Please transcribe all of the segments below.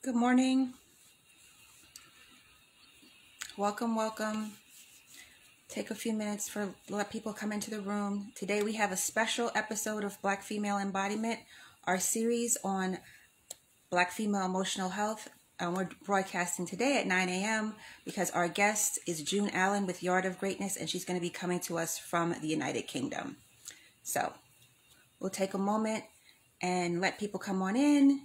Good morning. Welcome, welcome. Take a few minutes for let people come into the room. Today we have a special episode of Black Female Embodiment, our series on Black female emotional health. We're broadcasting today at 9 a.m. because our guest is June Allen with Yard of Greatness, and she's going to be coming to us from the United Kingdom. So we'll take a moment and let people come on in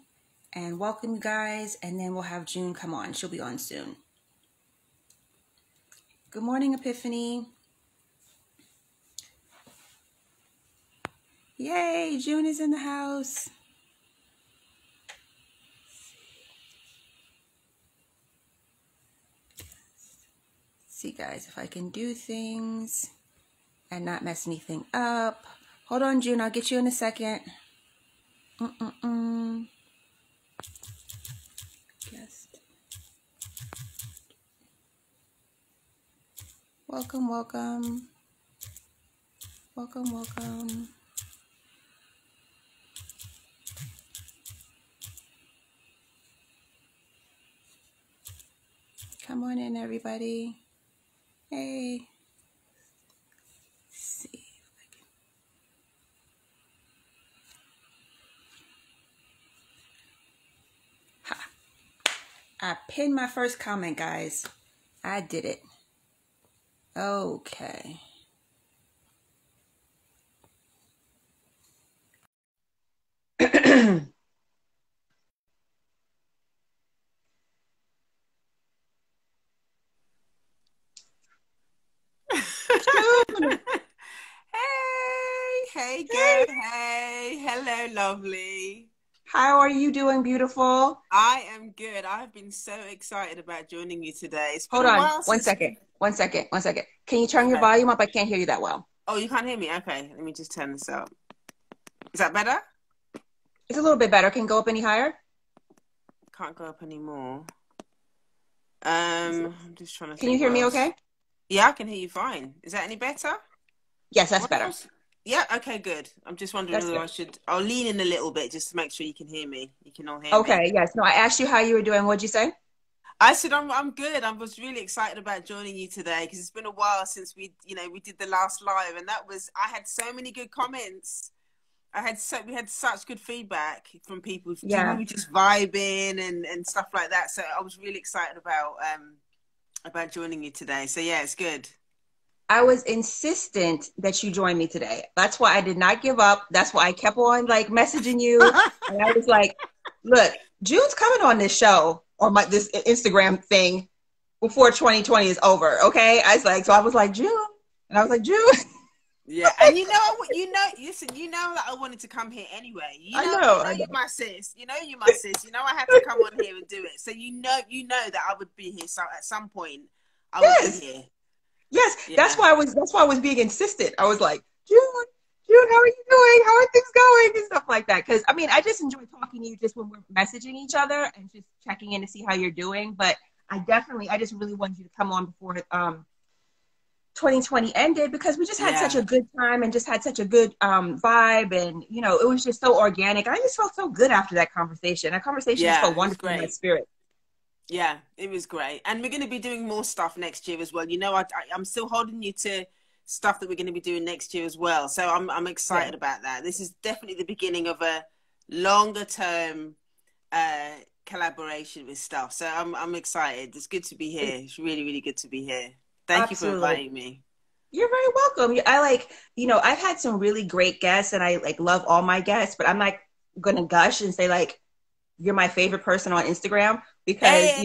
and welcome you guys, and then we'll have June come on. She'll be on soon. Good morning, Epiphany. Yay, June is in the house. See, guys, if I can do things and not mess anything up. Hold on, June, I'll get you in a second. Guest. Welcome, welcome. Welcome, welcome. Come on in, everybody. Hey. Let's see if I can. Ha. I pinned my first comment, guys. I did it. Okay. Hey, girl. Hey, hello, lovely. How are you doing, beautiful? I am good. I've been so excited about joining you today. It's been Hold a on, while one since second. Can you turn your volume up? I can't hear you that well. Oh, you can't hear me? Okay, let me just turn this up. Is that better? It's a little bit better. Can you go up any higher? Can't go up anymore. I'm just trying to Can you think hear what me else. okay? Yeah, I can hear you fine. Is that any better? Yes, that's What better. else? Yeah, okay, good. I'm just wondering That's whether good. I'll lean in a little bit just to make sure you can hear me. You can all hear me. Okay, yes. No, I asked you how you were doing. What'd you say? I said I'm good. I was really excited about joining you today because it's been a while since we did the last live, and I had so many good comments. We had such good feedback from people. We Yeah. were just vibing and stuff like that. So I was really excited about joining you today. So yeah, it's good. I was insistent that you join me today. That's why I did not give up. That's why I kept on like messaging you. And I was like, look, June's coming on this show or this Instagram thing before 2020 is over. Okay. I was like, June. And I was like, June. Yeah, and listen, that I wanted to come here anyway. I know. You're my sis. You're my sis. I had to come on here and do it. So you know that I would be here. So at some point, I would be here. Yes, Yeah. that's why I was being insistent. I was like, June, how are you doing? How are things going? And stuff like that. Because I just enjoy talking to you just when we're messaging each other and just checking in to see how you're doing. But I just really wanted you to come on before 2020 ended because we just had such a good time and just had such a good vibe, and it was just so organic. I just felt so good after that conversation. That conversation just felt wonderful in my spirit. Yeah, it was great. And we're going to be doing more stuff next year as well. I'm still holding you to stuff that we're going to be doing next year as well. So I'm excited about that. This is definitely the beginning of a longer term collaboration with stuff. So I'm excited. It's good to be here. It's really, really good to be here. Thank you for inviting me. You're very welcome. I've had some really great guests, and I love all my guests, but I'm not going to gush and say you're my favorite person on Instagram because,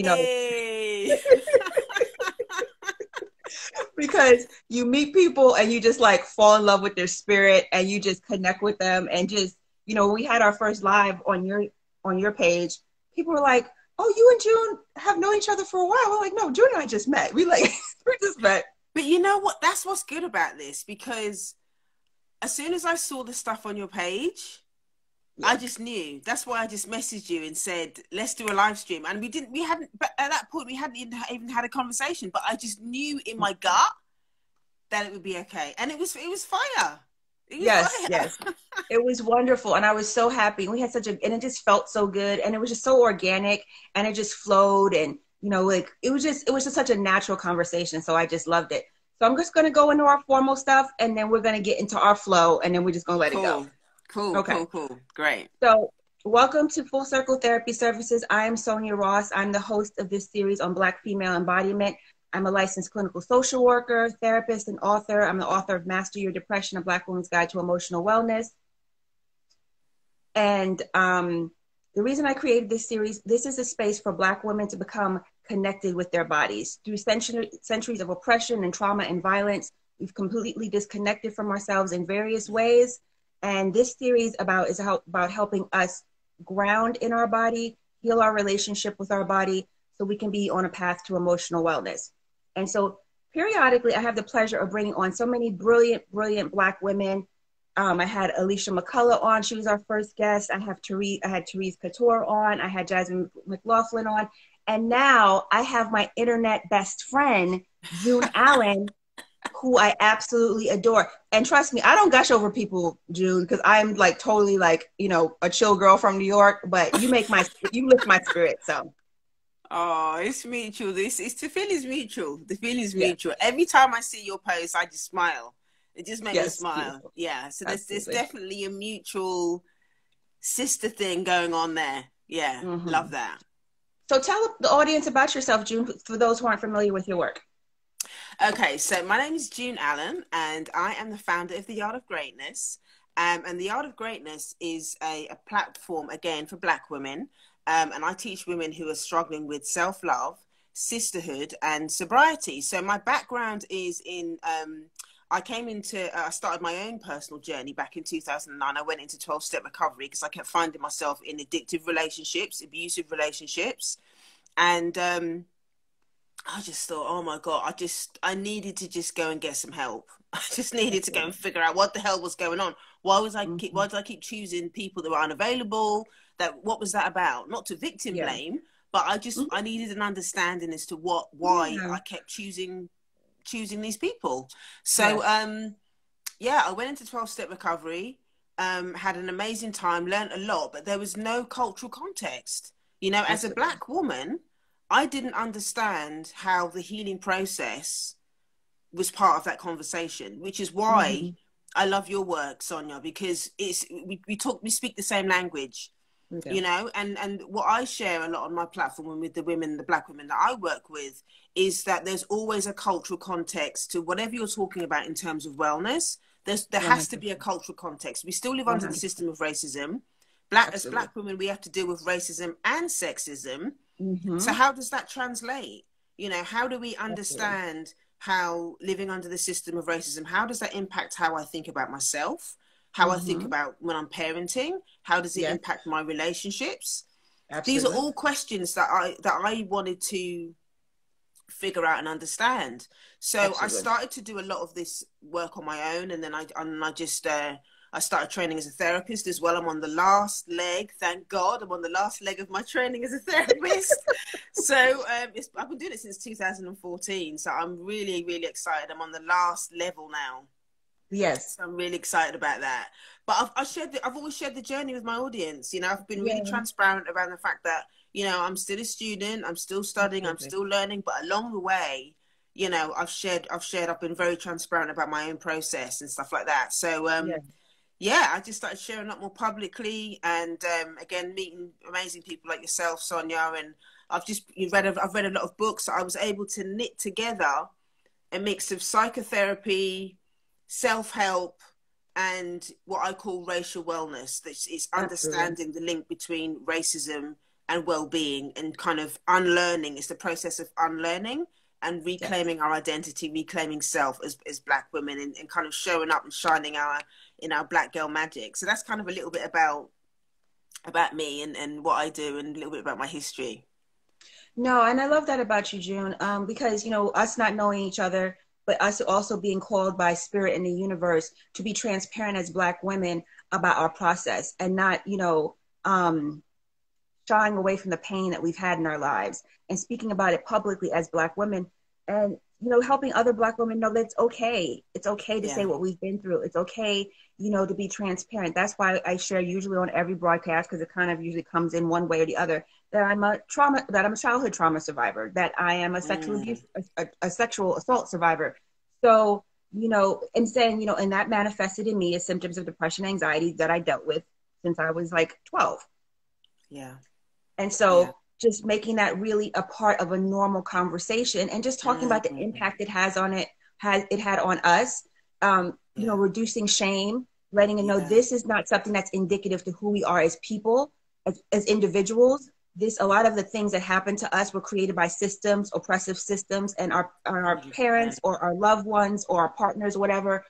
because you meet people and you just fall in love with their spirit and you just connect with them. And just, when we had our first live on your page, people were like, oh, you and June have known each other for a while. We're like, no, June and I just met. We just met. But you know what? That's what's good about this, because as soon as I saw the stuff on your page, I just knew. That's why I just messaged you and said, let's do a live stream. And but at that point, we hadn't even had a conversation, but I just knew in my gut that it would be okay. And it was fire. You Yes, yes. fire. It was wonderful. And I was so happy. We had and it just felt so good. And it was just so organic and it just flowed. And, like it was just such a natural conversation. So I just loved it. So I'm just going to go into our formal stuff and then we're going to get into our flow and then we're just going to let it go. Cool. Cool. Okay. Cool. Cool. Great. So welcome to Full Circle Therapy Services. I am Sonia Ross. I'm the host of this series on Black female embodiment. I'm a licensed clinical social worker, therapist, and author. I'm the author of Master Your Depression, A Black Woman's Guide to Emotional Wellness. And the reason I created this series, this is a space for Black women to become connected with their bodies. Through centuries of oppression and trauma and violence, we've completely disconnected from ourselves in various ways. And this series is about helping us ground in our body, heal our relationship with our body, so we can be on a path to emotional wellness. And so periodically, I have the pleasure of bringing on so many brilliant, brilliant Black women. I had Alicia McCullough on. She was our first guest. I had Therese Couture on. I had Jasmine McLaughlin on. And now I have my internet best friend, June Allen, who I absolutely adore. And trust me, I don't gush over people, June, because I'm like totally like, a chill girl from New York, but you lift my spirit. So. Oh, it's mutual. The feeling is mutual. The feeling is mutual. Every time I see your post, I just smile. It just makes me smile. Beautiful. Yeah. So there's definitely a mutual sister thing going on there. Yeah. Mm-hmm. Love that. So tell the audience about yourself, June, for those who aren't familiar with your work. Okay. So my name is June Allen and I am the founder of The Art of Greatness. And The Art of Greatness is a platform, again, for Black women. And I teach women who are struggling with self-love, sisterhood, and sobriety. So my background is in, I started my own personal journey back in 2009. I went into 12-step recovery because I kept finding myself in addictive relationships, abusive relationships. And I just thought, oh my God, I needed to just go and get some help. I just needed to go and figure out what the hell was going on. Why did I keep choosing people that were unavailable? What was that about? Not to victim blame, but I needed an understanding as to why I kept choosing these people. So I went into 12-step recovery, had an amazing time, learned a lot, but there was no cultural context. As a Black woman, I didn't understand how the healing process was part of that conversation, which is why I love your work, Sonia, because we speak the same language. And what I share a lot on my platform and with the Black women that I work with is that there's always a cultural context to whatever you're talking about in terms of wellness. There has to be a cultural context. We still live under the system of racism. As Black women, we have to deal with racism and sexism. So how does that translate? How do we understand how living under the system of racism, how does that impact how I think about myself? How I think about when I'm parenting, how does it impact my relationships? These are all questions that I wanted to figure out and understand. So I started to do a lot of this work on my own, and then I started training as a therapist as well. I'm on the last leg, thank God. I'm on the last leg of my training as a therapist. So I've been doing it since 2014. So I'm really, really excited. I'm on the last level now. Yes. So I'm really excited about that. But I've always shared the journey with my audience. I've been really transparent around the fact that, I'm still a student, I'm still studying, I'm still learning, but along the way, I've been very transparent about my own process and stuff like that. So, I just started sharing up more publicly and, again, meeting amazing people like yourself, Sonia, and I've read a lot of books. So I was able to knit together a mix of psychotherapy, self-help, and what I call racial wellness. It's understanding the link between racism and well-being and kind of unlearning. It's the process of unlearning and reclaiming our identity, reclaiming self as Black women and kind of showing up and shining in our Black girl magic. So that's kind of a little bit about me and what I do and a little bit about my history. No, and I love that about you, June, because, us not knowing each other, but us also being called by spirit in the universe to be transparent as Black women about our process and not, shying away from the pain that we've had in our lives and speaking about it publicly as Black women. And, helping other Black women know that it's okay. It's okay to say Yeah. what we've been through. It's okay, to be transparent. That's why I share usually on every broadcast, because it kind of usually comes in one way or the other, that I'm a childhood trauma survivor, that I am a sexual Mm. abuse, a sexual assault survivor. So, and saying, and that manifested in me as symptoms of depression, anxiety that I dealt with since I was like 12. Yeah. And so Yeah. just making that really a part of a normal conversation and just talking about the Mm. impact it has on it had on us, Yeah. reducing shame, letting it know Yeah. this is not something that's indicative to who we are as people, as individuals. A lot of the things that happened to us were created by systems, oppressive systems, and our 100%. parents or our loved ones or our partners or whatever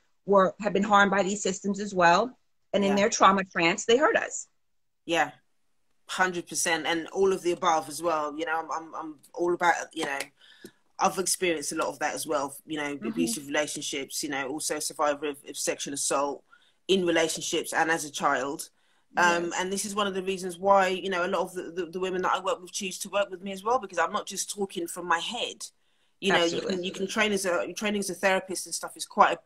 have been harmed by these systems as well. And in Yeah. their trauma trance, they hurt us. Yeah. 100%, and all of the above as well. I'm all about, I've experienced a lot of that as well. Mm-hmm. Abusive relationships. Also a survivor of sexual assault in relationships and as a child. Yes. And this is one of the reasons why a lot of the women that I work with choose to work with me as well, because I'm not just talking from my head. Absolutely. You can train training as a therapist and stuff is quite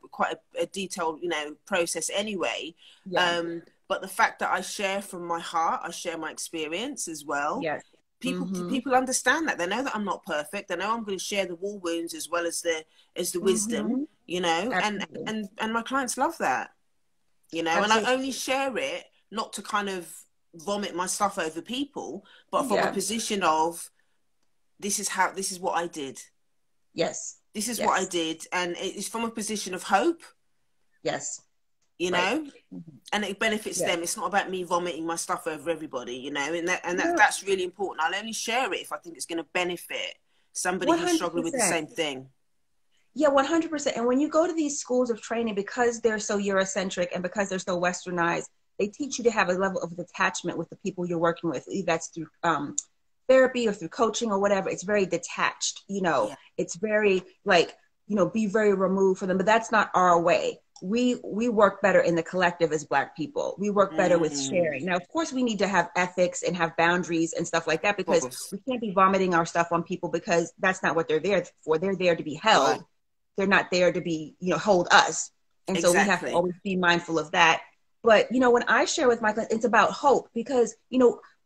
a detailed process anyway. Yeah. But the fact that I share from my heart, I share my experience as well. Yes. Mm-hmm. People understand that. They know that I'm not perfect. They know I'm going to share the war wounds as well as the wisdom. Mm-hmm. And Absolutely. my clients love that. And I Absolutely. only share it not to kind of vomit my stuff over people, but from a Yeah. position of this is what I did. Yes. This is what I Yes. did, and it's from a position of hope. Yes. You Right. know, Mm-hmm. and it benefits Yes. them. It's not about me vomiting my stuff over everybody, No, that's really important. I'll only share it if I think it's going to benefit somebody who's struggling with the 100%. same thing. Yeah, 100%. And when you go to these schools of training, because they're so Eurocentric and because they're so westernized, they teach you to have a level of detachment with the people you're working with. Either that's through therapy or through coaching or whatever. It's very detached, Yeah. it's very like, be very removed from them, but that's not our way. We work better in the collective as Black people. We work better with sharing. Mm, Now, of course, we need to have ethics and have boundaries and stuff like that, of because course. we can't be vomiting our stuff on people, because that's not what they're there for. They're there to be Right. held. They're not there to be, hold us. And so we have to Exactly. always be mindful of that. But, when I share with my clients, it's about hope, because,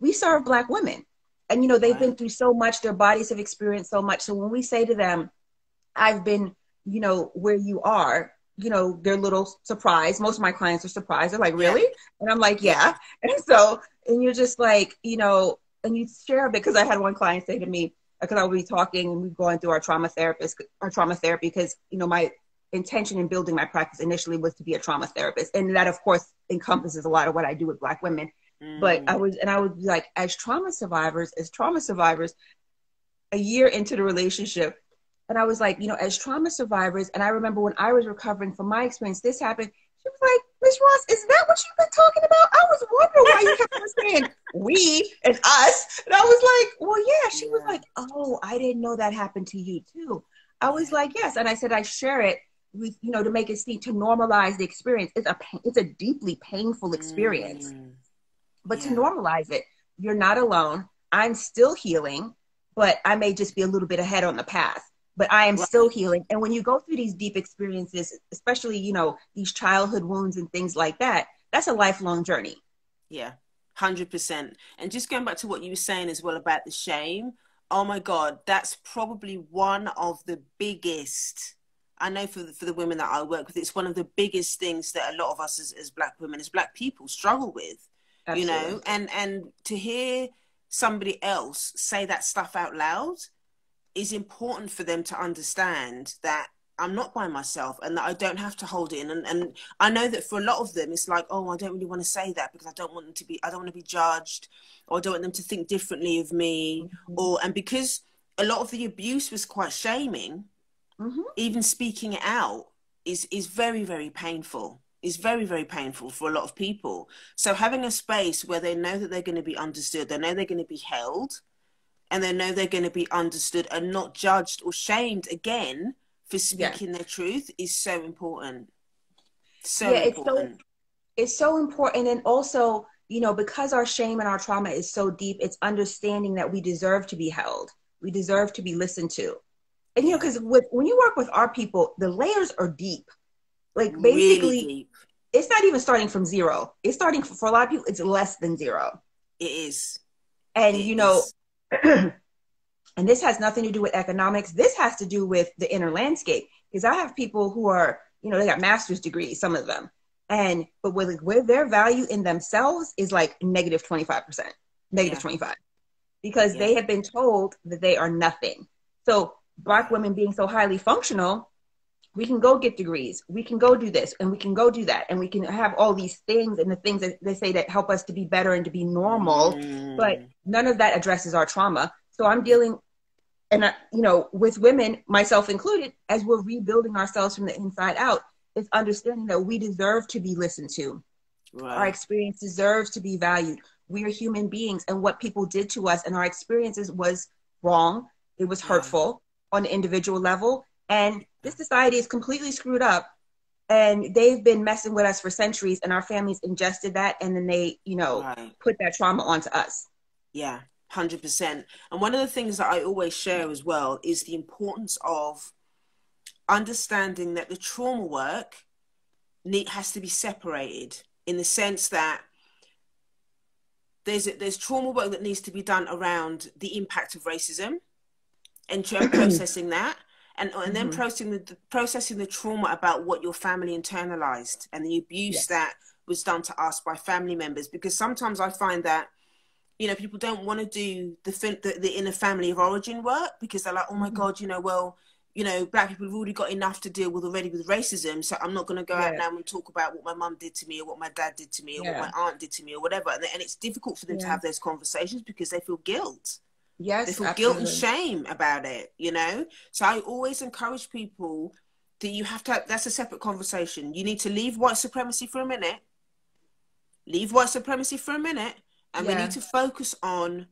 we serve Black women, and, they've Right. been through so much, their bodies have experienced so much. So when we say to them, I've been, where you are, they're a little surprised. Most of my clients are surprised. They're like, Yeah. really? And I'm like, Yeah. yeah. And you're just like, and you share a bit, because I had one client say to me, because I would be talking and we're going through our trauma therapy, because, my intention in building my practice initially was to be a trauma therapist. And that, of course, encompasses a lot of what I do with Black women. But I Mm. would be like, as trauma survivors, a year into the relationship, and I was like, as trauma survivors, and I remember when I was recovering from my experience, this happened. She was like, Miss Ross, is that what you've been talking about? I was wondering why you kept on saying we and us. And I was like, well, yeah. She was Yeah. like, oh, I didn't know that happened to you too. I was Yeah. like, yes. And I said, I share it with, to make it seem, to normalize the experience. It's a deeply painful experience, Mm. but to Yeah. normalize it, you're not alone. I'm still healing, but I may just be a little bit ahead on the path, but I am still Right. healing. And when you go through these deep experiences, especially, these childhood wounds and things like that, that's a lifelong journey. Yeah. 100%. And just going back to what you were saying as well about the shame. Oh my God, that's probably one of the biggest. I know for the women that I work with, it's one of the biggest things that a lot of us as Black women, as Black people, struggle with. Absolutely. And to hear somebody else say that stuff out loud is important for them to understand that I'm not by myself and that I don't have to hold it in. And I know that for a lot of them, it's like, oh, I don't really want to say that because I don't want to be judged, or I don't want them to think differently of me. Mm-hmm. And because a lot of the abuse was quite shaming, Mm-hmm. even speaking it out is very, very painful. Is very, very painful for a lot of people. So having a space where they know that they're going to be understood, they know they're going to be held, and they know they're going to be understood and not judged or shamed again for Yeah. speaking their truth is so important. So Yeah. important. It's so important. And also, because our shame and our trauma is so deep, it's understanding that we deserve to be held. We deserve to be listened to. And Yeah. because when you work with our people, the layers are deep. Like Really basically, deep. it's not even starting from zero. It's starting for a lot of people, it's less than zero. It is. And It is. and this has nothing to do with economics. This has to do with the inner landscape. Because I have people who are, they got master's degrees, some of them. But where their value in themselves is like negative 25%, negative Yeah. 25, because Yeah. they have been told that they are nothing. So Black Yeah. women being so highly functional, we can go get degrees, we can go do this, and we can go do that, and we can have all these things and the things that they say that help us to be better and to be normal, but Mm. none of that addresses our trauma. So I'm dealing, and with women, myself included, as we're rebuilding ourselves from the inside out, it's understanding that we deserve to be listened to. Our Right. experience deserves to be valued. We are human beings, and what people did to us and our experiences was wrong. It was Yeah. hurtful on the individual level, and this society is completely screwed up. And they've been messing with us for centuries, and our families ingested that, and then they, Right. put that trauma onto us. Yeah. 100%. And one of the things that I always share as well is the importance of understanding that the trauma work has to be separated, in the sense that there's trauma work that needs to be done around the impact of racism and processing that, and then Mm-hmm. processing the trauma about what your family internalized and the abuse Yes. that was done to us by family members. Because sometimes I find that people don't want to do the inner family of origin work, because they're like, oh my Mm-hmm. God, well, Black people have already got enough to deal with already with racism, so I'm not going to go out Yeah. now and talk about what my mum did to me, or what my dad did to me, or what Yeah. my aunt did to me, or whatever. And it's difficult for them to Yeah. have those conversations because they feel guilt. They Yes, feel guilt and absolutely. shame about it, So I always encourage people that you have to that's a separate conversation. You need to leave white supremacy for a minute. Leave white supremacy for a minute. And we need Yeah. to focus on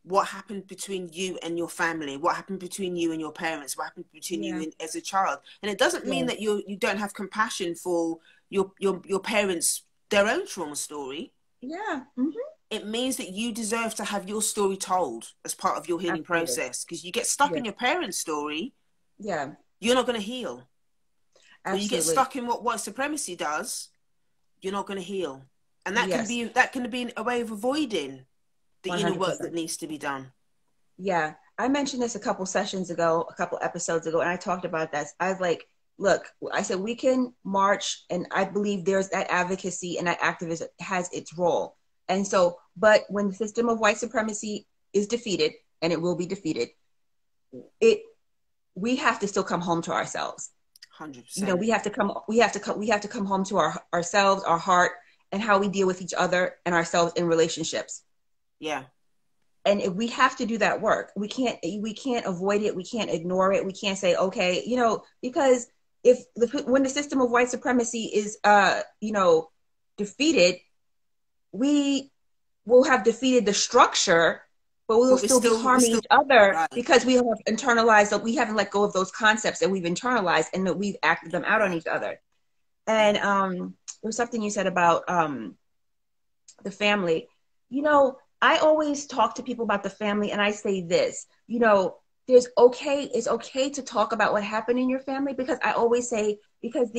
what happened between you and your family, what happened between you and your parents, what happened between Yeah. as a child. And it doesn't mean Yeah. that you don't have compassion for your parents, their own trauma story. Yeah. Mm-hmm. It means that you deserve to have your story told as part of your healing Absolutely. process. Because you get stuck Yeah. in your parents' story, Yeah. you're not going to heal. When you get Absolutely. stuck in what white supremacy does, you're not going to heal. And that can Yes. be a way of avoiding the inner work 100%. that needs to be done. Yeah. I mentioned this a couple sessions ago, a couple episodes ago, and I talked about this. I was like, look, I said, we can march, and I believe there's that advocacy and that activism has its role. And so, but when the system of white supremacy is defeated, and it will be defeated, it we have to still come home to ourselves. 100%. We have to come home to ourselves, our heart, and how we deal with each other and ourselves in relationships. Yeah. And we have to do that work. We can't avoid it. We can't ignore it. We can't say, okay, because when the system of white supremacy is defeated, we will have defeated the structure, but we will But still be we're harming still each other right. because we have internalized that we haven't let go of those concepts that we've internalized and that we've acted them out on Yeah. each other. And there was something you said about the family. I always talk to people about the family, and I say this, it's okay to talk about what happened in your family, because I always say, because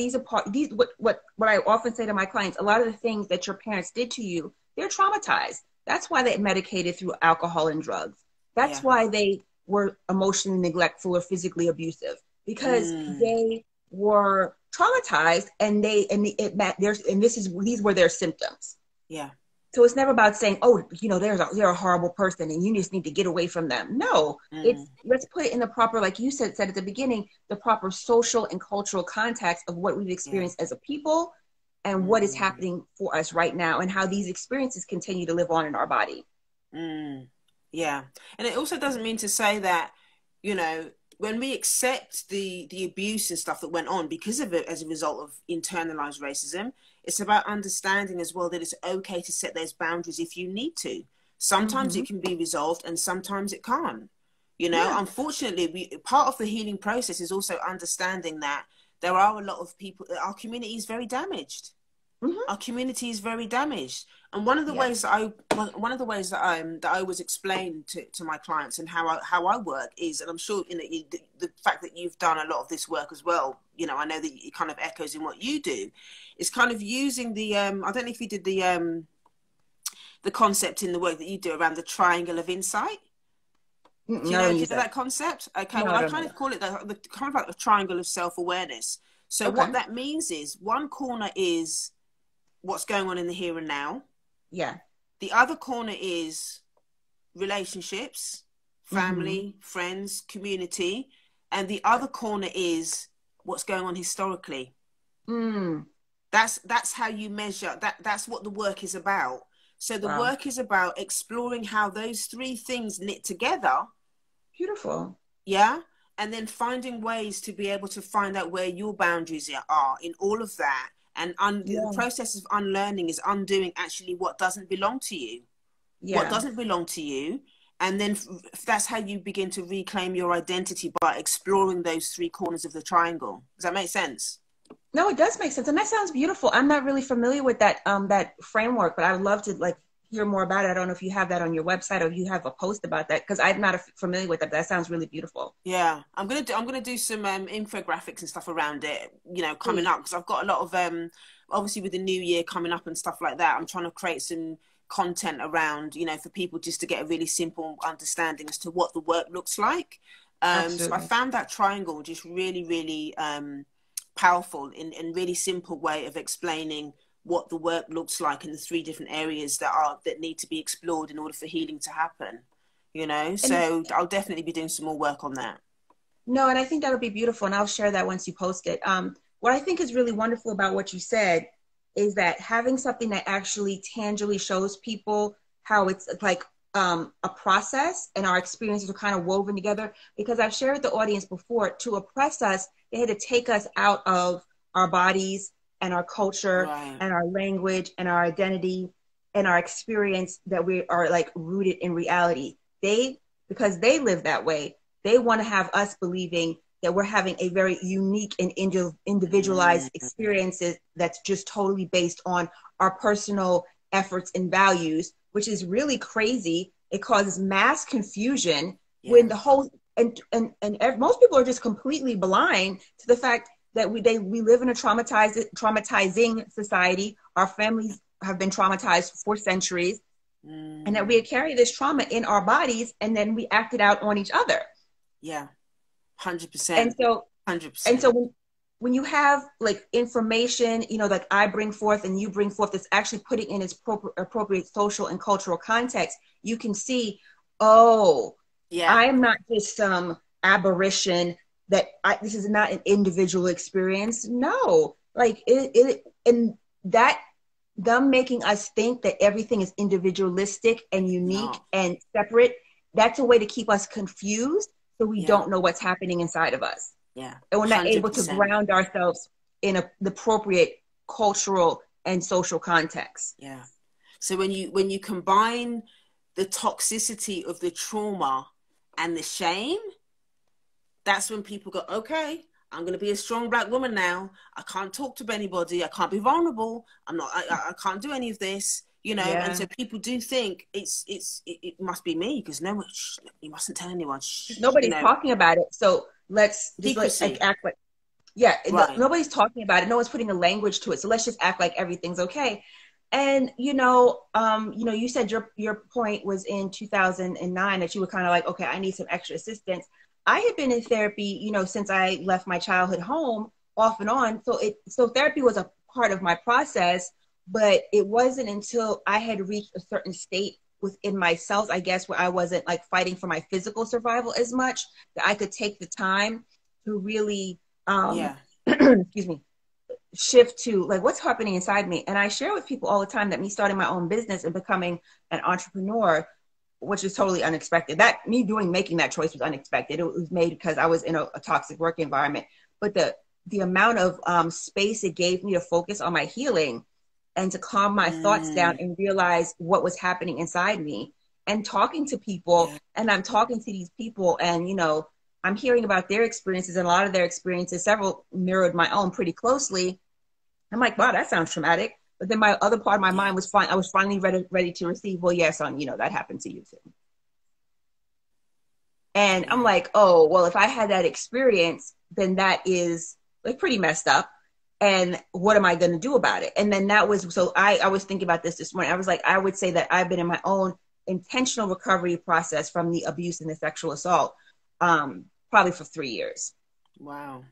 what I often say to my clients, a lot of the things that your parents did to you, they're traumatized. That's why they medicated through alcohol and drugs. That's Yeah. why they were emotionally neglectful or physically abusive, because they were traumatized, and these were their symptoms. Yeah. So it's never about saying, oh, they're a horrible person and you just need to get away from them. No, let's put it in the proper, like you said at the beginning, the proper social and cultural context of what we've experienced as a people, and what is happening for us right now, and how these experiences continue to live on in our body. Yeah. And it also doesn't mean to say that, when we accept the abuse and stuff that went on because of it as a result of internalized racism, it's about understanding as well that it's okay to set those boundaries if you need to. Sometimes it can be resolved and sometimes it can't. Unfortunately, part of the healing process is also understanding that there are a lot of people, our community is very damaged. our community is very damaged. And one of the ways that I always explain to my clients and how I work is, and I'm sure the fact that you've done a lot of this work as well, I know that it kind of echoes in what you do, is kind of using the I don't know if you did the concept in the work that you do around the triangle of insight. Do you know that concept? Okay, well, I kind of call it the kind of like the triangle of self-awareness. So what that means is one corner is what's going on in the here and now. Yeah. The other corner is relationships, family, friends, community. And the other corner is what's going on historically. That's how you measure that. That's what the work is about. So the work is about exploring how those three things knit together. Beautiful. Yeah. And then finding ways to be able to find out where your boundaries are in all of that. And the process of unlearning is undoing actually what doesn't belong to you. What doesn't belong to you. And then that's how you begin to reclaim your identity, by exploring those three corners of the triangle. Does that make sense? No, it does make sense. And that sounds beautiful. I'm not really familiar with that that framework, but I would love to hear more about it. I don't know if you have that on your website or if you have a post about that, because I'm not familiar with that. That sounds really beautiful. Yeah, I'm gonna do some infographics and stuff around it, coming up, because I've got a lot of obviously with the new year coming up and stuff like that. I'm trying to create some content around, for people just to get a really simple understanding as to what the work looks like. So I found that triangle just really, really powerful in really simple way of explaining what the work looks like in the three different areas that need to be explored in order for healing to happen, so I'll definitely be doing some more work on that. No, and I think that would be beautiful, and I'll share that once you post it. What I think is really wonderful about what you said is that having something that actually tangibly shows people how it's like a process, and our experiences are kind of woven together, because I've shared with the audience before, to oppress us, they had to take us out of our bodies and our culture and our language and our identity and our experience, that we are rooted in reality. Because they live that way, they want to have us believing that we're having a very unique and individualized experiences that's just totally based on our personal efforts and values, which is really crazy. It causes mass confusion when the whole and most people are just completely blind to the fact that we live in a traumatizing society. Our families have been traumatized for centuries, and that we carry this trauma in our bodies, and then we act it out on each other. Yeah, 100%. And so, 100%. And so when you have information, I bring forth and you bring forth, that's actually putting in its appropriate social and cultural context, you can see, I'm not just some aberration, this is not an individual experience. No, and that them making us think that everything is individualistic and unique and separate, that's a way to keep us confused, so we don't know what's happening inside of us. Yeah. And we're not 100%. Able to ground ourselves in the appropriate cultural and social context. Yeah. So when you combine the toxicity of the trauma and the shame, that's when people go, okay, I'm going to be a strong Black woman now. I can't talk to anybody. I can't be vulnerable. I can't do any of this, And so people do think it must be me, because no one, you mustn't tell anyone. Nobody's talking about it. So let's just act like, nobody's talking about it. No one's putting a language to it. So let's just act like everything's okay. And, you said your point was in 2009 that you were kind of like, okay, I need some extra assistance. I had been in therapy, since I left my childhood home, off and on. So therapy was a part of my process, but it wasn't until I had reached a certain state within myself, I guess, where I wasn't fighting for my physical survival as much, that I could take the time to really, excuse me, shift to what's happening inside me. And I share with people all the time that me starting my own business and becoming an entrepreneur, which is totally unexpected. That making that choice was unexpected. It was made because I was in a toxic work environment. But the amount of space it gave me to focus on my healing and to calm my thoughts down and realize what was happening inside me, and talking to people, and I'm talking to these people, and I'm hearing about their experiences, and a lot of their experiences, several mirrored my own pretty closely. I'm like, wow, that sounds traumatic. But then my other part of my mind was fine. I was finally ready to receive, well, yes, you know, that happened to you too. And I'm like, oh, well, if I had that experience, then that is like pretty messed up. And what am I going to do about it? And then that was, so I was thinking about this morning. I was like, I would say that I've been in my own intentional recovery process from the abuse and the sexual assault, probably for 3 years. Wow.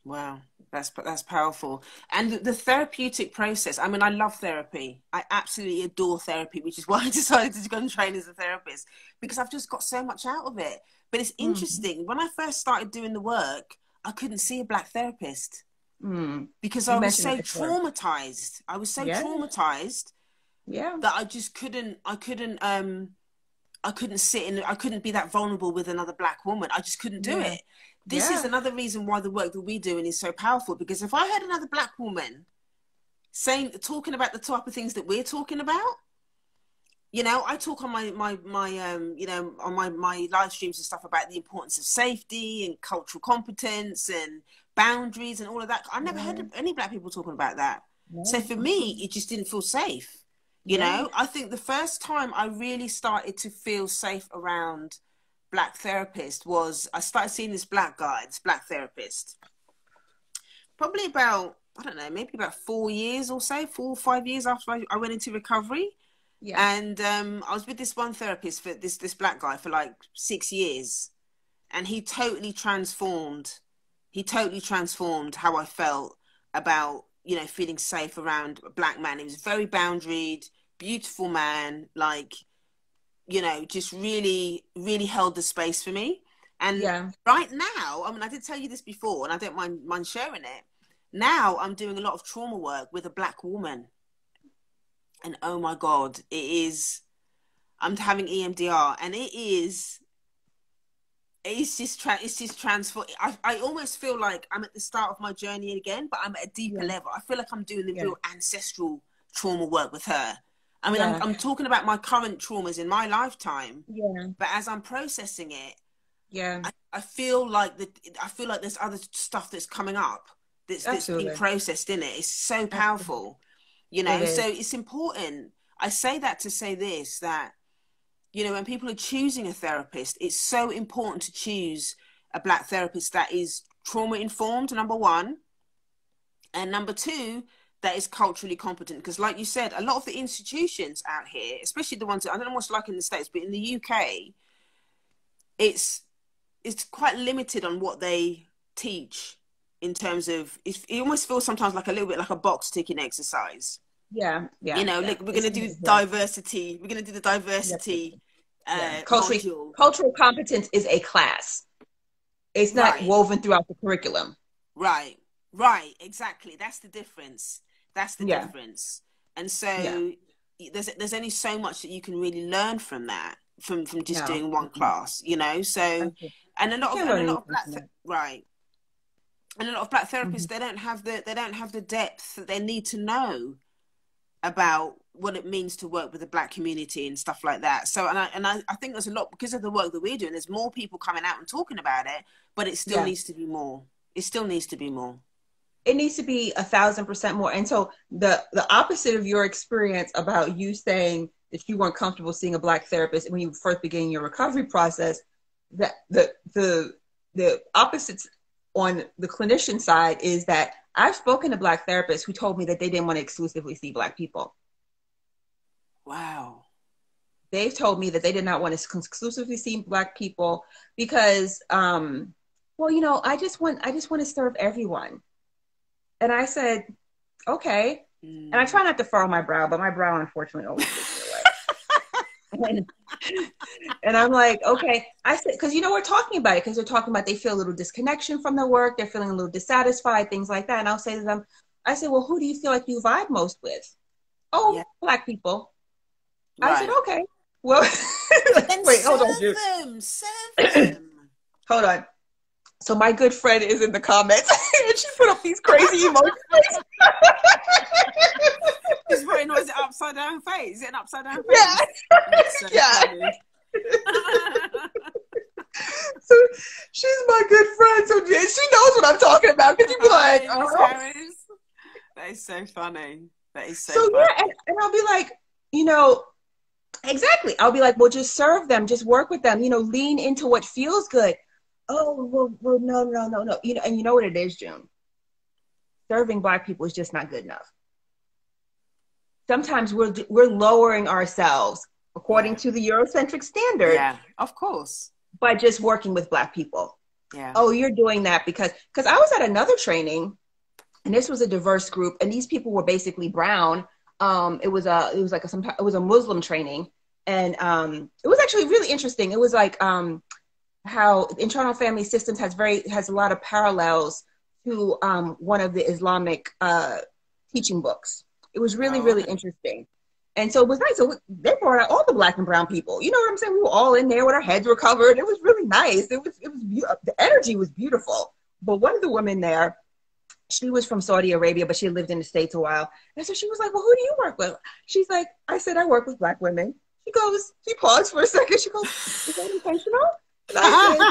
Wow. That's powerful. And the therapeutic process, I mean, I love therapy. I absolutely adore therapy, which is why I decided to go and train as a therapist, because I've just got so much out of it. But it's interesting. When I first started doing the work, I couldn't see a Black therapist because I was so traumatized. I was so traumatized that I just couldn't sit in, I couldn't be that vulnerable with another Black woman. I just couldn't do it. This is another reason why the work that we're doing is so powerful, because if I had another Black woman talking about the type of things that we're talking about, you know, I talk on my you know, on my live streams and stuff about the importance of safety and cultural competence and boundaries and all of that. I never heard any Black people talking about that. So for me, it just didn't feel safe. You know, I think the first time I really started to feel safe around Black therapist was I started seeing this Black guy, this Black therapist, probably about, I don't know, maybe about 4 years or so, 4 or 5 years after I went into recovery. And I was with this one therapist for this Black guy for like 6 years, and he totally transformed how I felt about, you know, feeling safe around a Black man. He was very boundaried, beautiful man, like, you know, just really, really held the space for me. And right now, I mean, I did tell you this before, and I don't mind sharing it. Now I'm doing a lot of trauma work with a Black woman. And oh my God, I'm having EMDR, and it's just transform. I almost feel like I'm at the start of my journey again, but I'm at a deeper level. I feel like I'm doing the real ancestral trauma work with her. I mean, I'm talking about my current traumas in my lifetime. But as I'm processing it, I feel like there's other stuff that's coming up that's being processed in it. It's so powerful, you know. So it's important. I say that to say this, that, you know, when people are choosing a therapist, it's so important to choose a Black therapist that is trauma informed, number one, and number two, that is culturally competent. Because like you said, a lot of the institutions out here, especially the ones that, I don't know what's like in the States, but in the UK, it's quite limited on what they teach in terms of, it almost feels sometimes like a little bit like a box ticking exercise. You know, like we're going to do diversity. We're going to do the diversity. Cultural competence is a class. It's not woven throughout the curriculum. Right, exactly. That's the difference. Difference. And so there's only so much that you can really learn from that, from just doing one class, you know. So and a lot of Black therapists, they don't have the depth that they need to know about what it means to work with the Black community and stuff like that. So and I think there's a lot, because of the work that we're doing, there's more people coming out and talking about it, but it still needs to be more. It still needs to be more. It needs to be 1,000% more. And so the opposite of your experience about you saying that you weren't comfortable seeing a Black therapist when you first began your recovery process, that the opposites on the clinician side is that I've spoken to Black therapists who told me that they didn't want to exclusively see Black people. Wow. They've told me that they did not want to exclusively see Black people because, well, you know, I just want to serve everyone. And I said, okay. And I try not to furrow my brow, but my brow unfortunately always gets in the way. And I'm like, okay. I said, because, you know, we're talking about it, because they're talking about they feel a little disconnection from their work. They're feeling a little dissatisfied, things like that. And I'll say to them, I said, well, who do you feel like you vibe most with? Oh, Black people. Right. I said, okay. Well, wait, hold on. Serve them. Hold on. So my good friend is in the comments, and she put up these crazy emojis. She's putting, was it upside down face? Is it an upside down face? Yeah. So she's my good friend, so she knows what I'm talking about. Because you be like, that is so funny. That is so So funny. yeah, and I'll be like, you know, exactly. I'll be like, well, just serve them, just work with them, you know, lean into what feels good. Oh, well, no, no, no, no. You know, and you know what it is, June? Serving Black people is just not good enough. Sometimes we're lowering ourselves according Yeah. to the Eurocentric standard Yeah, of course. by just working with Black people. Yeah. Oh, you're doing that because I was at another training, and this was a diverse group, and these people were basically brown. It was a Muslim training, and it was actually really interesting. It was like how internal family systems has a lot of parallels to one of the Islamic teaching books. It was really, Oh, really okay. interesting. And so it was nice. So they brought out all the Black and brown people. You know what I'm saying? We were all in there with our heads were covered. It was really nice. The energy was beautiful. But one of the women there, she was from Saudi Arabia, but she had lived in the States a while. And so she was like, well, who do you work with? She's like, I said, I work with Black women. She paused for a second. She goes, is that intentional? And I said,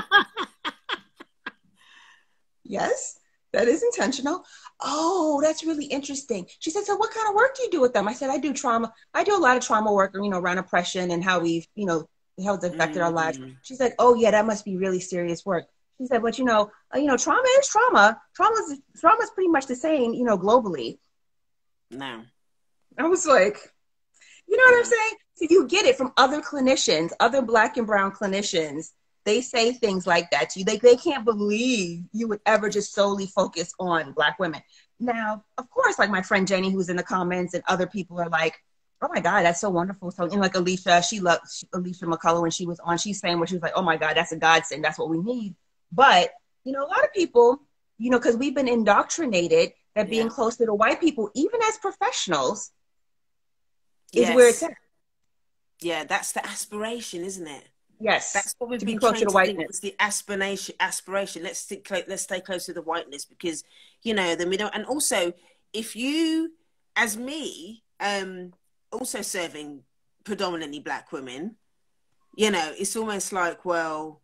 yes, that is intentional. Oh, that's really interesting. She said, so what kind of work do you do with them? I said, I do trauma. I do a lot of trauma work, you know, around oppression and how we've, you know, how it's affected our lives. Mm, She's like, oh yeah, that must be really serious work. She said, but trauma is trauma. Trauma is pretty much the same, you know, globally. no. I was like, you know what I'm Yeah. saying? So you get it from other clinicians, other Black and brown clinicians. They say things like that to you. They can't believe you would ever just solely focus on Black women. Now, of course, like my friend Jenny, who's in the comments, and other people are like, oh my God, that's so wonderful. So, and like Alicia, Alicia McCullough when she was on, she's saying what she was like, oh my God, that's a godsend. That's what we need. But, you know, a lot of people, you know, because we've been indoctrinated that being Yeah. closer to white people, even as professionals, is where it's Yes. at. Yeah, that's the aspiration, isn't it? Yes, That's what we've to be been closer trained to to think whiteness. is the aspiration. Let's stay close to the whiteness because, you know, then we don't. And also, if you, as me, also serving predominantly Black women, you know, it's almost like, well,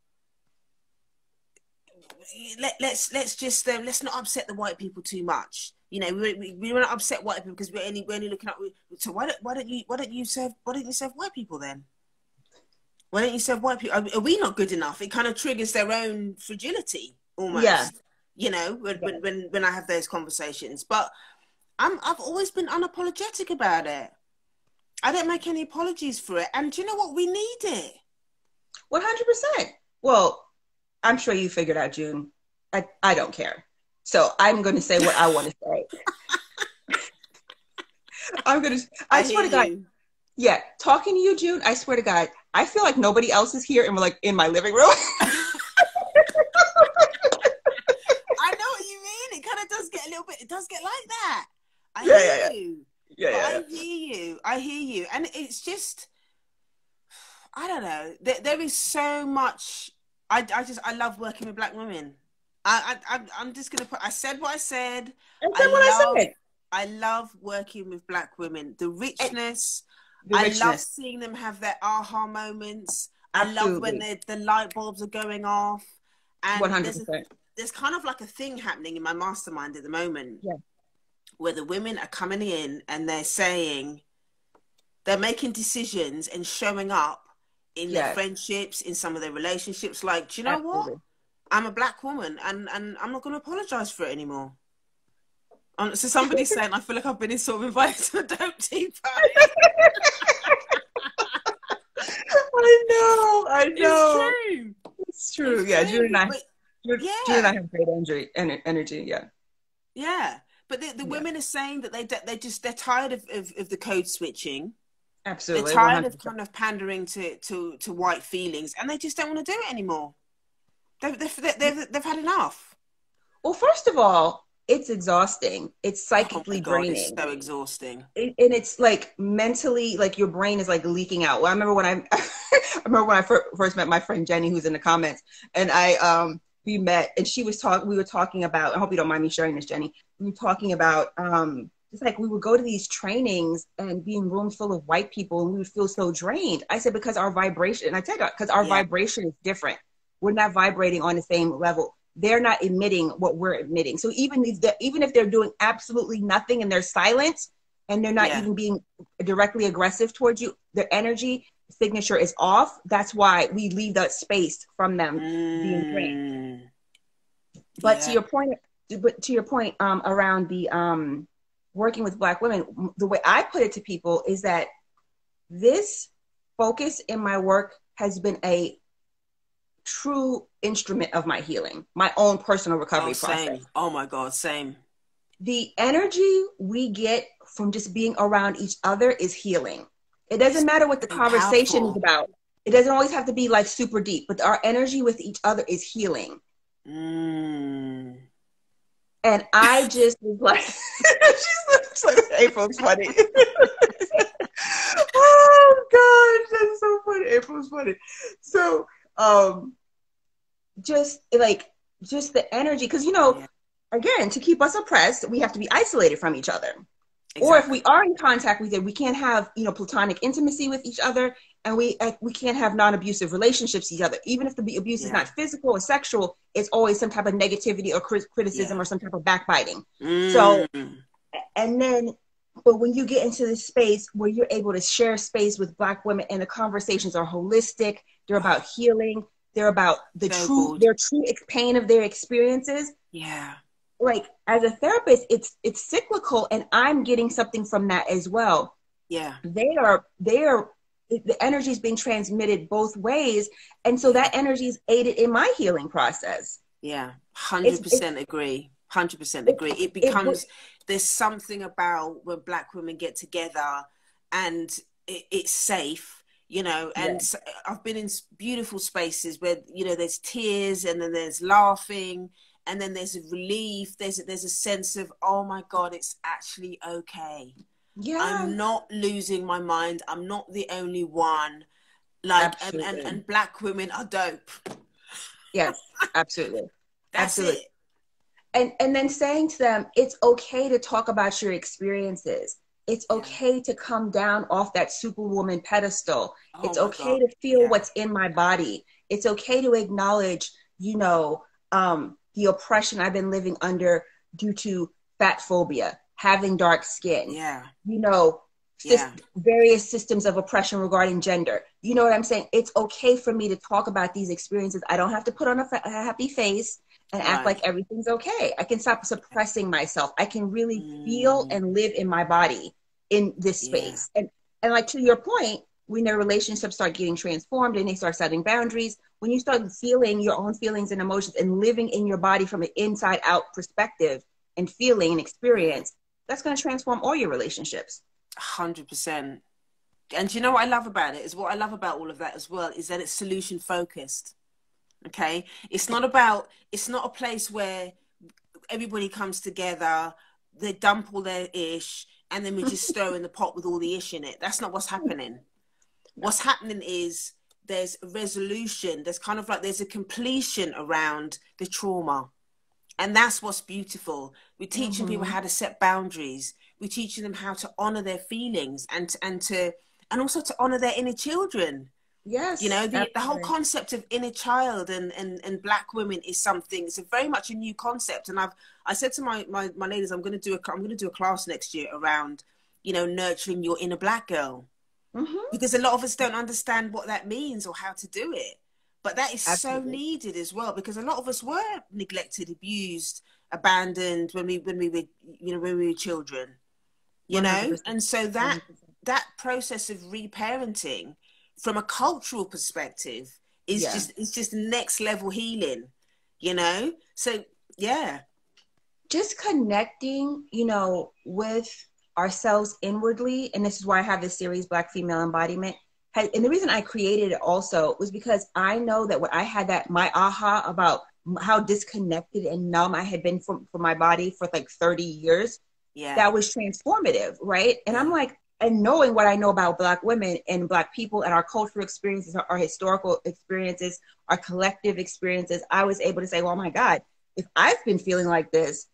let's just let's not upset the white people too much. You know, we want to upset white people because we're only looking at. So why don't you serve white people then? Why don't you serve white people? Are we not good enough? It kind of triggers their own fragility Yeah, almost. You know, yeah. when I have those conversations, but I've always been unapologetic about it. I don't make any apologies for it, and do you know what? We need it. 100%. Well, I'm sure you figured out, June. I don't care. So I'm going to say what I want to say. I I swear hear to God, you. yeah, talking to you, June, I swear to God, I feel like nobody else is here and we're like in my living room. I know what you mean. It kind of does get a little bit. It does get like that. I Yeah, hear yeah, you, yeah, but yeah, I yeah. hear you. I hear you, and it's just I don't know. There is so much. I love working with Black women. I'm just gonna put. I said what I said. I I said what I love said. I love working with Black women. The And richness. the I love richness, seeing them have their aha moments. I love when absolutely, the light bulbs are going off. And 100%. there's kind of like a thing happening in my mastermind at the moment Yeah, where the women are coming in and they're making decisions and showing up in their yeah, friendships, in some of their relationships. Like, do you know what? absolutely. I'm a Black woman and I'm not going to apologize for it anymor. So somebody's saying, I feel like I've been invited to a dope tea party. I It's know. true. It's true. It's Yeah, June and true. I, But June and I yeah, have great energy. Yeah, yeah. But the yeah, women are saying that they're tired of the code switching. They're absolutely, tired of 100%. kind of pandering to white feelings, and they just don't want to do it anymore. They've had enough. Well, first of all, it's exhausting. It's Oh my psychically God, it's draining. so exhausting. And it's like mentally, like your brain is like leaking out. Well, I remember when I remember when I first met my friend Jenny, who's in the comments, and we met, and we were talking about. I hope you don't mind me sharing this, Jenny. We were talking about it's like we would go to these trainings and be in rooms full of white people, and we would feel so drained. I said because our vibration, and I said because our Yeah, vibration is different. We're not vibrating on the same level. They're not emitting what we're emitting. So even if they're doing absolutely nothing and they're silent, and they're not Yeah. even being directly aggressive towards you, their energy signature is off. That's why we leave that space from them being drained. But Yeah. to your point around the working with Black women, the way I put it to people is that this focus in my work has been a true instrument of my healing, my own personal recovery process. Same. Oh my God, same. The energy we get from just being around each other is healing. It doesn't matter what the So conversation is powerful. about. It doesn't always have to be like super deep, but our energy with each other is healing. And I just was like, she's like, April's funny. Oh gosh, that's so funny. April's funny. So, just the energy, because again, to keep us oppressed, we have to be isolated from each other. Exactly. Or if we are in contact with it, we can't have platonic intimacy with each other, and we can't have non-abusive relationships with each other. Even if the abuse is not physical or sexual, it's always some type of negativity or criticism or some type of backbiting. So, and then, but when you get into this space where you're able to share space with Black women, and the conversations are holistic, they're about healing, they're about their true pain of their experiences. Yeah. Like, as a therapist, it's cyclical, and I'm getting something from that as well. Yeah. The energy is being transmitted both ways. And so that energy is aided in my healing process. Yeah. 100% agree. 100% agree. It becomes, there's something about when Black women get together and it's safe, and so I've been in beautiful spaces where, there's tears, and then there's laughing, and then there's a relief. There's a sense of, oh my God, it's actually okay. Yeah. I'm not losing my mind. I'm not the only one. Like, and Black women are dope. Yes, absolutely. That's absolutely. it. And then saying to them, it's okay to talk about your experiences. It's okay to come down off that superwoman pedestal. It's okay to feel what's in my body. It's okay to acknowledge, the oppression I've been living under due to fat phobia, having dark skin, various systems of oppression regarding gender. You know what I'm saying? It's okay for me to talk about these experiences. I don't have to put on a happy face and act like everything's okay. I can stop suppressing myself. I can really feel and live in my body in this space. And like, to your point, when their relationships start getting transformed and they start setting boundaries, when you start feeling your own feelings and emotions and living in your body from an inside out perspective and feeling and experience, that's going to transform all your relationships. 100%. And you know what I love about it is, what I love about all of that as well is that it's solution focused. Okay, it's not a place where everybody comes together, they dump all their ish, and then we just throw in the pot with all the ish in it. That's not what's happening. What's happening is there's a resolution. There's kind of like, there's a completion around the trauma. And that's what's beautiful. We're teaching people how to set boundaries. We're teaching them how to honor their feelings and also to honor their inner children. Yes. The whole concept of inner child and Black women is something, it's very much a new concept. And I said to my ladies, I'm going to do a class next year around, nurturing your inner Black girl. Because a lot of us don't understand what that means or how to do it. But that is so needed as well, because a lot of us were neglected, abused, abandoned when we were children, 100%. And so that process of reparenting from a cultural perspective is just next level healing, So just connecting, with ourselves inwardly. And this is why I have this series, Black Female Embodiment. And the reason I created it also was because I know that when I had my aha about how disconnected and numb I had been from my body for like 30 years, that was transformative, right? And I'm like, and knowing what I know about Black women and Black people and our cultural experiences, our historical experiences, our collective experiences, I was able to say, well, oh my God, if I've been feeling like this,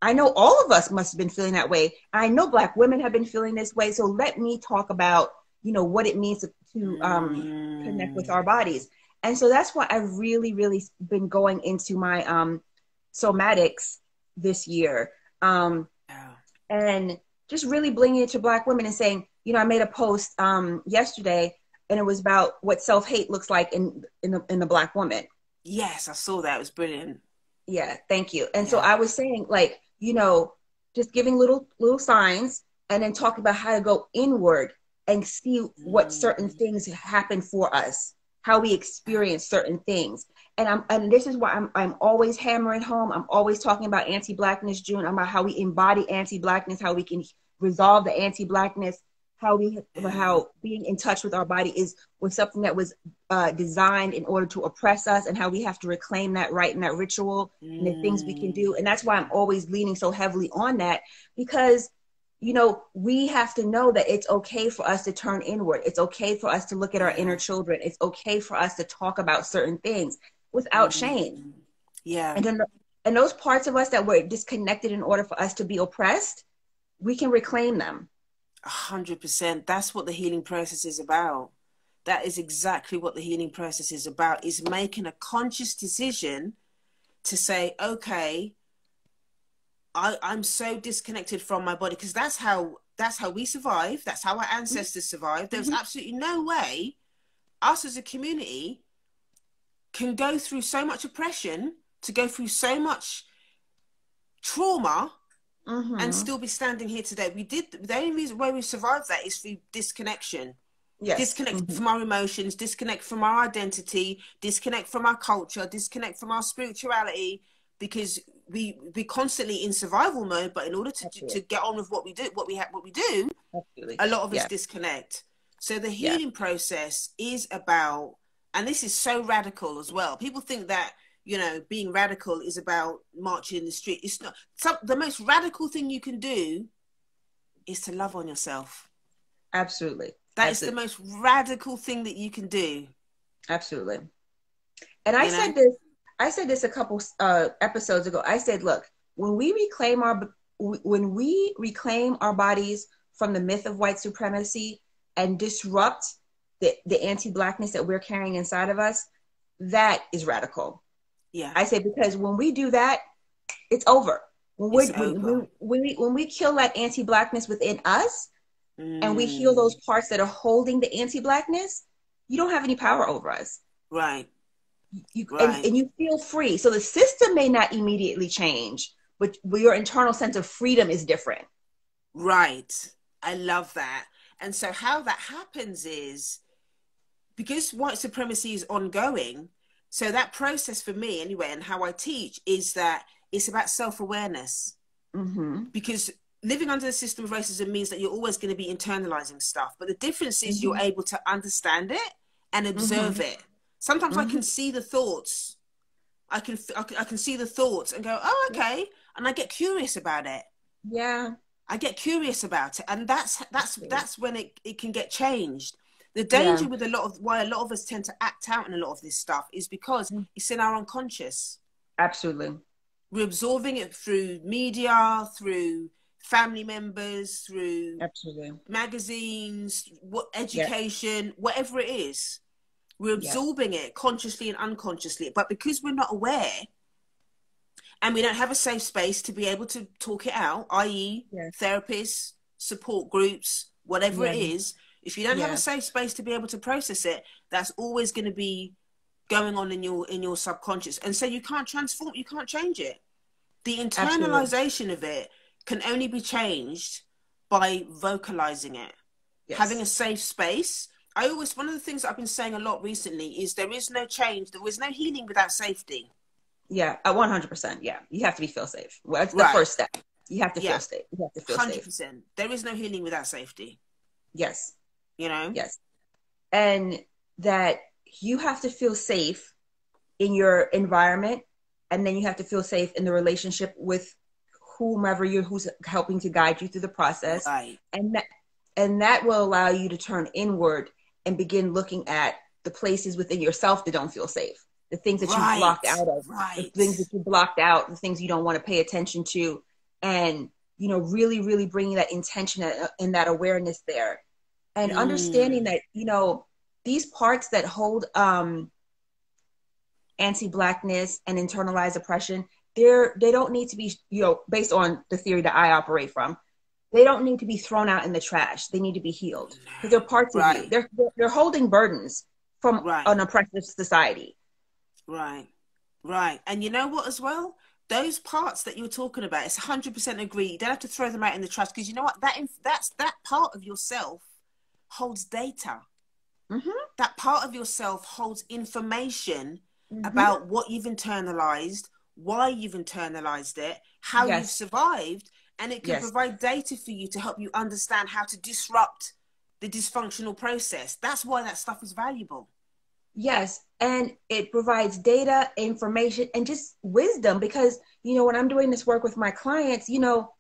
I know all of us must have been feeling that way. I know Black women have been feeling this way. So let me talk about, what it means to connect with our bodies. And so that's why I've really, really been going into my somatics this year. And just really bringing it to Black women and saying, you know, I made a post yesterday, and it was about what self-hate looks like in the Black woman. Yes, I saw that. It was brilliant. Yeah, thank you. And so Yeah. I was saying, like, you know, just giving little signs, and then talking about how to go inward and see what certain things happen for us, how we experience certain things. And this is why I'm always hammering home. I'm always talking about anti-Blackness June, about how we embody anti-Blackness, how we can resolve the anti-Blackness, how being in touch with our body was something that was designed in order to oppress us, and how we have to reclaim that right and that ritual and the things we can do. And that's why I'm always leaning so heavily on that, because, you know, we have to know that it's okay for us to turn inward. It's okay for us to look at our inner children. It's okay for us to talk about certain things without shame. Yeah. And those parts of us that were disconnected in order for us to be oppressed, we can reclaim them. 100%. That's what the healing process is about. That is exactly what the healing process is about, is making a conscious decision to say, okay, I'm so disconnected from my body, because that's how we survive. That's how our ancestors survived. There's absolutely no way us as a community can go through so much oppression, to go through so much trauma, and still be standing here today. The only reason why we survived that is through disconnection. Yes. Disconnect from our emotions, disconnect from our identity, disconnect from our culture, disconnect from our spirituality, because we constantly in survival mode. But in order to get on with what we do, a lot of us disconnect. So the healing process is about, and this is so radical as well. People think that, you know, being radical is about marching in the street. It's not. The most radical thing you can do is to love on yourself. Absolutely. That is the most radical thing that you can do. Absolutely. And I said this a couple episodes ago. I said, look, when we reclaim our bodies from the myth of white supremacy and disrupt the anti-Blackness that we're carrying inside of us, that is radical. I say, because when we do that, it's over. When we kill that anti-Blackness within us, and we heal those parts that are holding the anti-Blackness, you don't have any power over us. Right. And you feel free. So the system may not immediately change, but your internal sense of freedom is different. Right. I love that. And so how that happens is, because white supremacy is ongoing, so that process for me anyway, and how I teach, is that it's about self-awareness. Because living under the system of racism means that you're always going to be internalizing stuff. But the difference is you're able to understand it and observe it. Sometimes I can see the thoughts. I can see the thoughts and go, oh, okay. And I get curious about it. Yeah. I get curious about it. And that's when it can get changed. The danger with why a lot of us tend to act out in a lot of this stuff is because it's in our unconscious. Absolutely. We're absorbing it through media, through family members, through magazines, education, whatever it is. We're absorbing it consciously and unconsciously. But because we're not aware, and we don't have a safe space to be able to talk it out, i.e. therapists, support groups, whatever it is, if you don't have a safe space to be able to process it, that's always going to be going on in your subconscious. And so you can't transform, you can't change it. The internalization of it can only be changed by vocalizing it, having a safe space. One of the things that I've been saying a lot recently is there is no change, there is no healing without safety. Yeah, 100%. Yeah, you have to feel safe. Well, that's the first step. You have to feel safe. You have to feel 100%. Safe. There is no healing without safety. Yes. You know? Yes. And that you have to feel safe in your environment, and then you have to feel safe in the relationship with who's helping to guide you through the process. Right. And that will allow you to turn inward and begin looking at the places within yourself that don't feel safe, the things that you blocked out of, the things that you blocked out, the things you don't want to pay attention to, and, you know, really, really bringing that intention and that awareness there, and understanding that, you know, these parts that hold anti-Blackness and internalized oppression, they don't need to be, you know, based on the theory that I operate from, they don't need to be thrown out in the trash. They need to be healed because they're parts of you. Right. They're holding burdens from Right. an oppressive society. Right. Right. And you know what as well? Those parts that you're talking about, it's 100% agree. You don't have to throw them out in the trash because you know what? That part of yourself holds data. Mm-hmm. That part of yourself holds information Mm-hmm. about what you've internalized, why you've internalized it, how you've survived, and it can provide data for you to help you understand how to disrupt the dysfunctional process. That's why that stuff is valuable. Yes, and it provides data, information, and just wisdom because, you know, when I'm doing this work with my clients, you know,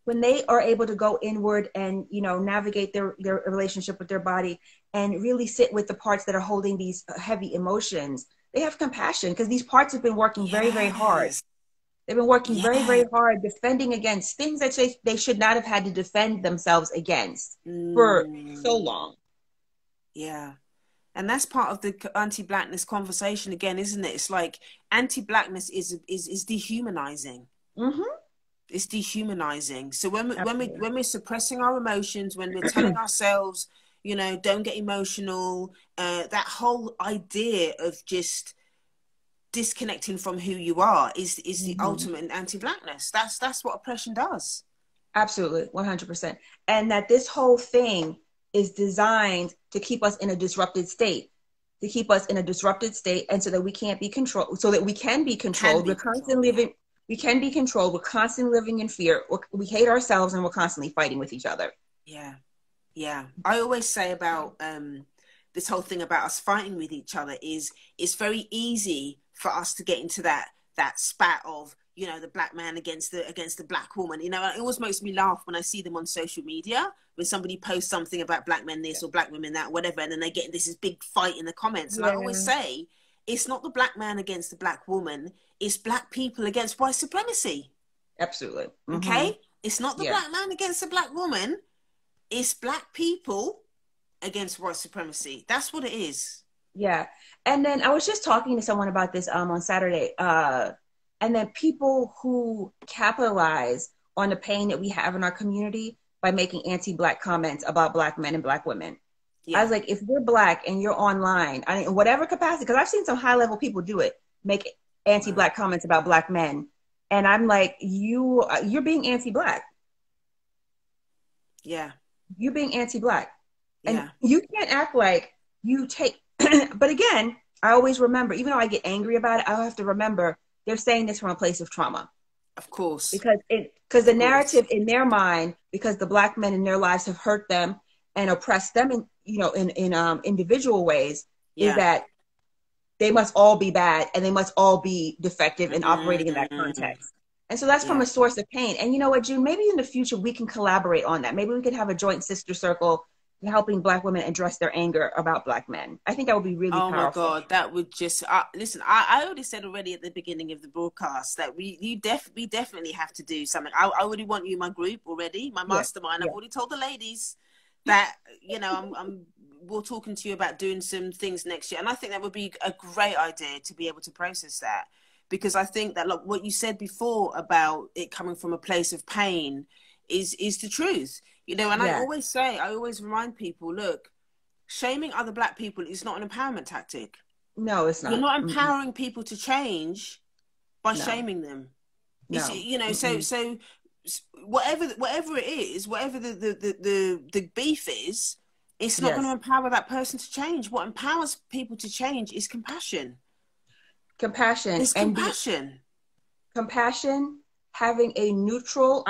when they are able to go inward and, you know, navigate their relationship with their body and really sit with the parts that are holding these heavy emotions, they have compassion because these parts have been working very, very hard. They've been working very, very hard defending against things that they should not have had to defend themselves against for so long. Yeah. And that's part of the anti-blackness conversation again, isn't it? It's like anti-blackness is dehumanizing. Mm-hmm. It's dehumanizing. So when we're suppressing our emotions, when we're telling ourselves, you know, don't get emotional, that whole idea of just disconnecting from who you are is the ultimate anti-blackness. That's what oppression does. Absolutely, 100%. And that this whole thing is designed to keep us in a disrupted state, and so that we can't be controlled, so that we can be controlled. We're constantly living. We can be controlled. We're constantly living in fear. We hate ourselves, and we're constantly fighting with each other. Yeah, yeah. I always say about this whole thing about us fighting with each other is it's very easy for us to get into that spat of, you know, the black man against the black woman. You know, it always makes me laugh when I see them on social media when somebody posts something about black men this or black women that, whatever, and then they get into this big fight in the comments. And I always say, it's not the black man against the black woman. It's black people against white supremacy. Absolutely. Mm-hmm. Okay? It's not the black man against the black woman. It's black people against white supremacy. That's what it is. Yeah. And then I was just talking to someone about this on Saturday. And then people who capitalize on the pain that we have in our community by making anti-black comments about black men and black women. I was like, if you're black and you're online, in whatever capacity, because I've seen some high-level people do it, make anti-black comments about black men. And I'm like, you're being anti-black. Yeah. You're being anti-black. And you can't act like you take, but again, I always remember, even though I get angry about it, I have to remember they're saying this from a place of trauma. Of course. Because the narrative in their mind, because the black men in their lives have hurt them and oppressed them in, you know, in individual ways, is that they must all be bad and they must all be defective and operating in that context. And so that's from a source of pain. And you know what, June, maybe in the future we can collaborate on that. Maybe we could have a joint sister circle helping black women address their anger about black men. I think that would be really powerful. Oh my God, that would just, listen, I already said already at the beginning of the broadcast that we definitely have to do something. I already want you in my group already, my mastermind. I've already told the ladies that, you know, we're talking to you about doing some things next year. And I think that would be a great idea to be able to process that. Because I think that, like what you said before about it coming from a place of pain is the truth. You know, and I always remind people, look, shaming other black people is not an empowerment tactic. No, it's not. You're not empowering people to change by shaming them. No. You know, so whatever it is, whatever the beef is, it's not going to empower that person to change. What empowers people to change is compassion. It's compassion. Compassion, having a neutral,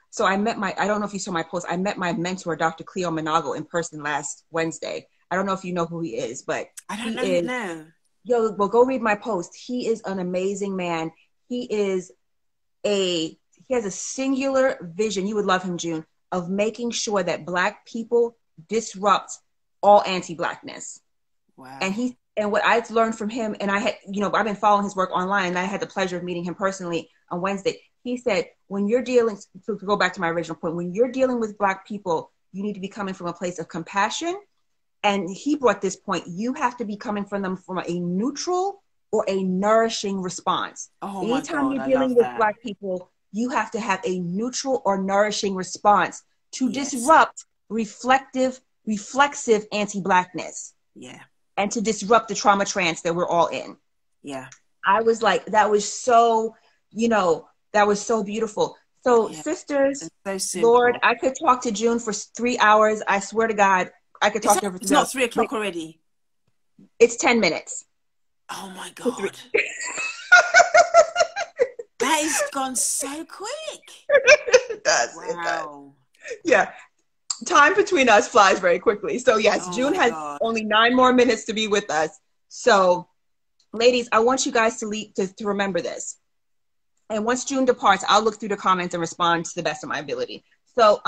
so I don't know if you saw my post. I met my mentor, Dr. Cleo Monago, in person last Wednesday. I don't know if you know who he is, but I don't know him now. Yo, well, go read my post. He is an amazing man. He has a singular vision. You would love him, June, of making sure that black people disrupt all anti-blackness. Wow. And what I've learned from him, and I've been following his work online, and I had the pleasure of meeting him personally on Wednesday. He said, when you're dealing, to go back to my original point, when you're dealing with black people, you need to be coming from a place of compassion. And he brought this point, you have to be coming from them from a neutral or a nourishing response. Oh, anytime you're dealing with black people, you have to have a neutral or nourishing response to Yes. disrupt reflexive anti-Blackness. Yeah. And to disrupt the trauma trance that we're all in. Yeah. I was like, that was so, that was so beautiful. So Yeah. sisters, so simple. Lord, I could talk to June for 3 hours. I swear to God, I could talk to her for 3 It's hours. not 3 o'clock already. It's 10 minutes. Oh my God. That has gone so quick. It does. Wow. It does. Yeah. Time between us flies very quickly. So yes, June has only 9 more minutes to be with us. So ladies, I want you guys to remember this. And once June departs, I'll look through the comments and respond to the best of my ability. So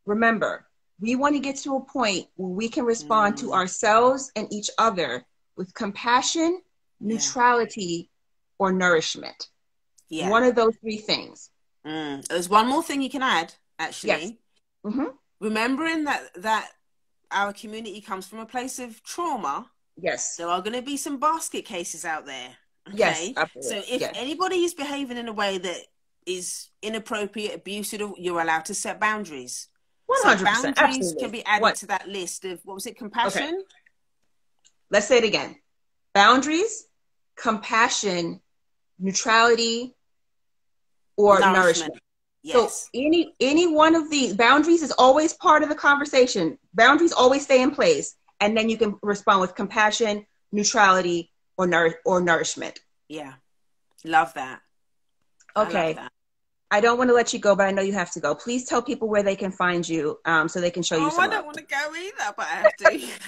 remember, we want to get to a point where we can respond to ourselves and each other with compassion, neutrality, or nourishment. Yeah. One of those 3 things. There's one more thing you can add, actually. Yes. Mm-hmm. Remembering that our community comes from a place of trauma. Yes. There are going to be some basket cases out there. Okay? Yes, absolutely. So if anybody is behaving in a way that is inappropriate, abusive, you're allowed to set boundaries. 100%. So boundaries absolutely. can be added to that list of, what was it, compassion? Okay. Let's say it again. Boundaries, compassion, neutrality, or nourishment. Yes. So any one of these boundaries is always part of the conversation. Boundaries always stay in place. And then you can respond with compassion, neutrality, or nourishment. Yeah. Love that. Okay. I don't want to let you go, but I know you have to go. Please tell people where they can find you so they can show you some I don't want to go either, but I have to. Don't leave.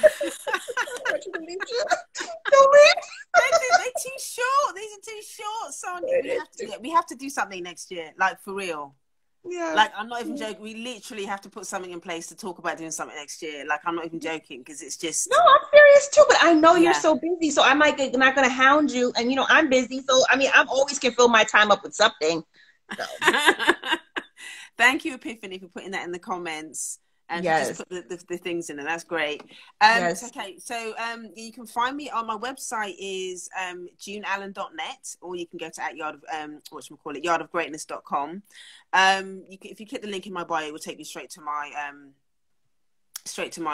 They're too short. These are too short, Sonia. We have to do something next year, like for real. Yeah. Like, I'm not even joking. We literally have to put something in place to talk about doing something next year. Like, I'm not even joking, because it's just... No, I'm serious too, but I know you're so busy, so I might not going to hound you. And, I'm busy, so, I mean, I always can fill my time up with something. So. Thank you, Epiphany, for putting that in the comments. And just put the things in there. That's great. Okay, so you can find me on my website is juneallen.net, or you can go to yardofgreatness.com. If you click the link in my bio, it will take you straight to my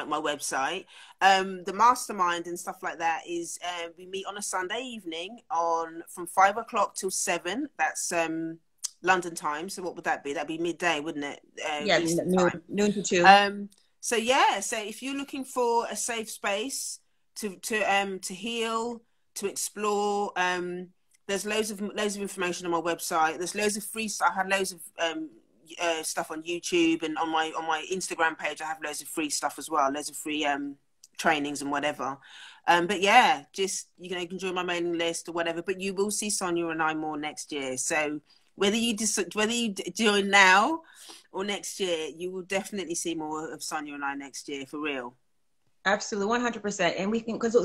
my website. The mastermind and stuff like that is we meet on a Sunday evening from 5 o'clock till 7. That's London time. So what would that be? That'd be midday, wouldn't it? Noon to 2. So if you're looking for a safe space to heal, to explore, there's loads of information on my website. There's loads of free stuff. I have loads of stuff on YouTube, and on my Instagram page I have loads of free stuff as well. Loads of free trainings and whatever. But yeah, just you can join my mailing list or whatever. But you will see Sonia and I more next year. So whether you join now or next year, you will definitely see more of Sonia and I next year, for real. Absolutely, 100%. And we can, because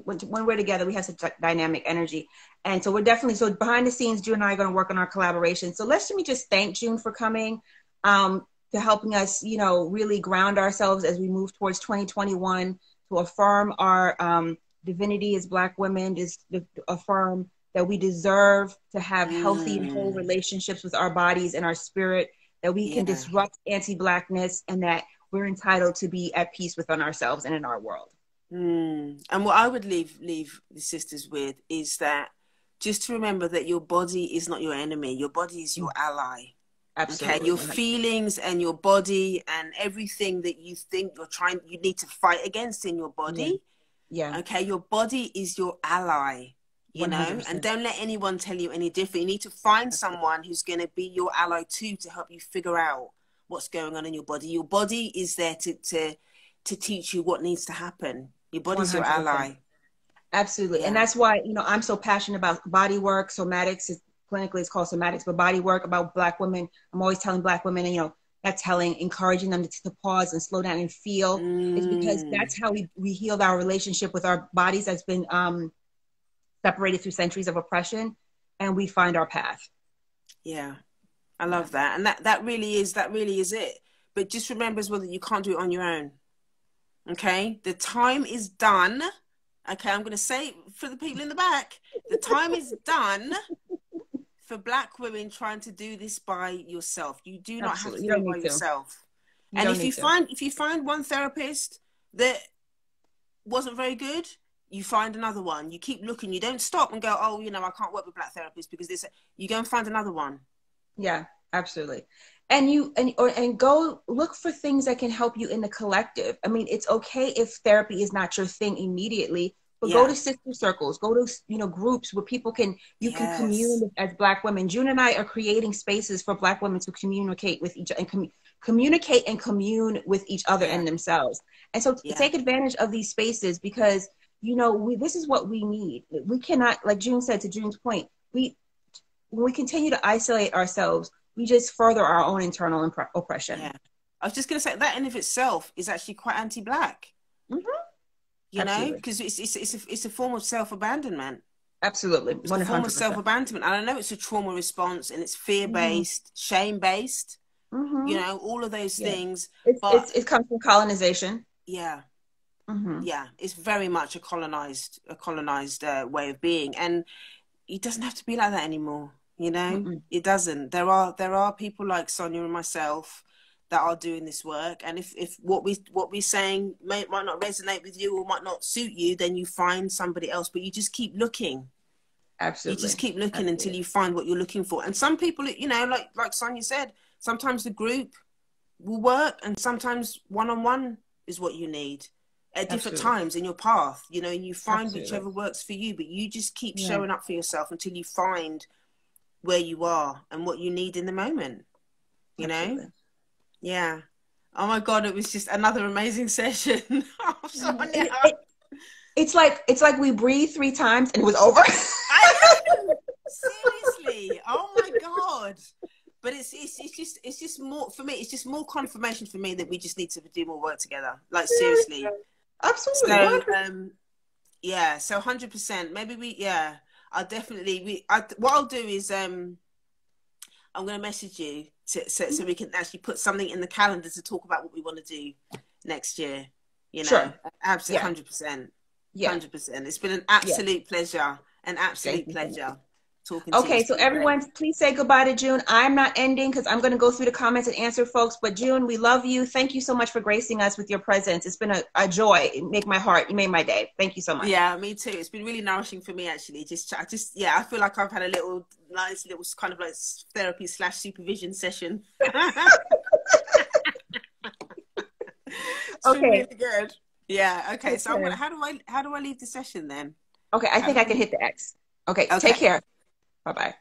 when we're together, we have such dynamic energy. And so we're definitely, so behind the scenes, June and I are going to work on our collaboration. So let me just thank June for coming, to helping us, really ground ourselves as we move towards 2021, to affirm our divinity as Black women, is to affirm that we deserve to have healthy and whole relationships with our bodies and our spirit, that we can disrupt anti-Blackness, and that we're entitled to be at peace within ourselves and in our world. And what I would leave the sisters with is that just to remember that your body is not your enemy. Your body is your ally. Absolutely. Okay, your feelings and your body and everything that you think you need to fight against in your body. Yeah. Okay, your body is your ally. 100%. And don't let anyone tell you any different. You need to find someone who's going to be your ally too, to help you figure out what's going on in your body. Your body is there to teach you what needs to happen. Your body's 100%. Your ally. Absolutely. Yeah. And that's why, I'm so passionate about body work. Somatics clinically it's called somatics, but body work about Black women. I'm always telling Black women, encouraging them to pause and slow down and feel. It's because that's how we healed our relationship with our bodies that's been separated through centuries of oppression, and we find our path. Yeah, I love that. And that really is it. But just remember as well that you can't do it on your own. Okay? The time is done. Okay, I'm going to say it for the people in the back. The time is done for Black women trying to do this by yourself. You do not have to Absolutely. You do don't it by need to. yourself. You And don't if need to. you find one therapist that wasn't very good, you find another one. You keep looking. You don't stop and go, oh, you know, I can't work with Black therapists because this. You go and find another one. Yeah, absolutely. And go look for things that can help you in the collective. I mean, it's okay if therapy is not your thing immediately, but go to Yeah. sister circles, go to, you know, groups where you can commune Yes. as Black women. June and I are creating spaces for Black women to communicate with each and communicate and commune with each other Yeah. and themselves. And so Yeah. take advantage of these spaces because, you know, this is what we need. We cannot, like June said, to June's point, when we continue to isolate ourselves, we just further our own internal oppression. Yeah. I was just going to say that in of itself is actually quite anti-Black. Mm-hmm. You know, Absolutely. because it's a form of self-abandonment. Absolutely. It's a form of 100%. self-abandonment. And I know it's a trauma response and it's Mm-hmm. fear-based, shame-based, you Mm-hmm. know, all of those Yeah. things. But It comes from colonization. yeah, Mm-hmm. yeah, it's very much a colonized way of being. And it doesn't have to be like that anymore. You know, Mm-mm. it doesn't. There are people like Sonia and myself that are doing this work, and if what we're saying might not resonate with you or might not suit you, then you find somebody else. But you just keep looking. You just Absolutely. keep looking until Absolutely. you find what you're looking for. And some people, you know, like Sonia said, sometimes the group will work, and sometimes one-on-one is what you need at different Absolutely. times in your path, you know, and you find Absolutely. whichever works for you, but you just keep Yeah. showing up for yourself until you find where you are and what you need in the moment, you know? Absolutely. Yeah. Oh my God, it was just another amazing session. Oh, Sonia. It's like we breathed 3 times and it was over. I know. Seriously. Oh my God. But it's just more for me. It's just more confirmation for me that we just need to do more work together. Like seriously. Absolutely. So 100%. yeah. So 100%. Maybe I'll definitely what I'll do is I'm gonna message you so we can actually put something in the calendar to talk about what we want to do next year. You know, Sure. absolutely Yeah. 100%. Yeah. 100%. It's been an Yeah. absolute pleasure. An Thank absolute you so much. pleasure talking to you. Okay, It's so been great. everyone, please say goodbye to June. I'm not ending because I'm going to go through the comments and answer folks. But June, we love you. Thank you so much for gracing us with your presence. It's been a joy. You made my day. Thank you so much. Yeah, me too. It's been really nourishing for me actually. Yeah, I feel like I've had a nice little kind of like therapy / supervision session. It's been Okay. really good. Yeah. Okay. So Okay. how do I leave the session then? Okay, I think I can hit the X. Okay, take Okay. care. Bye-bye.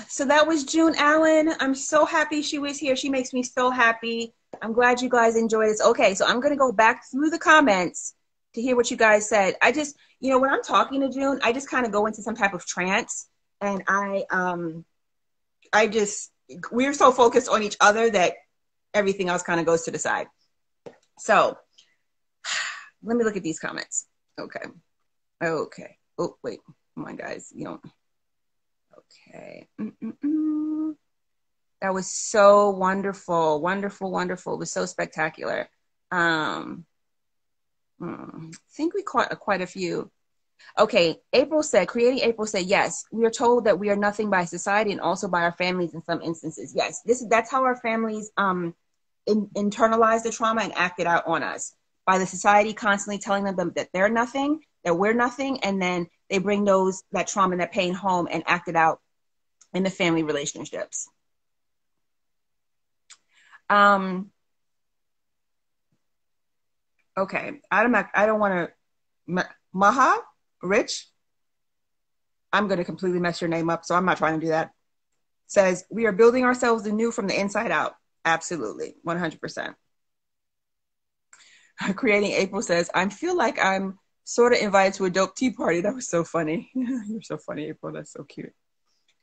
So that was June Allen. I'm so happy she was here. She makes me so happy. I'm glad you guys enjoyed this. Okay, so I'm going to go back through the comments to hear what you guys said. I just, you know, when I'm talking to June, I just kind of go into some type of trance, and we're so focused on each other that everything else kind of goes to the side. So let me look at these comments. Okay. Oh, wait. Come on, guys. You don't. Okay. That was so wonderful. Wonderful, wonderful. It was so spectacular. I think we caught quite a few. Okay. Creating April said, yes, we are told that we are nothing by society and also by our families in some instances. Yes, that's how our families internalize the trauma and act it out on us, by the society constantly telling them that they're nothing, that we're nothing, and then they bring that trauma and that pain home and act it out in the family relationships. Okay, I don't want to. Maha, Rich, I'm going to completely mess your name up, so I'm not trying to do that. Says, we are building ourselves anew from the inside out. Absolutely, 100%. Creating April says, I feel like I'm sort of invited to a dope tea party. That was so funny. You're so funny, April. That's so cute.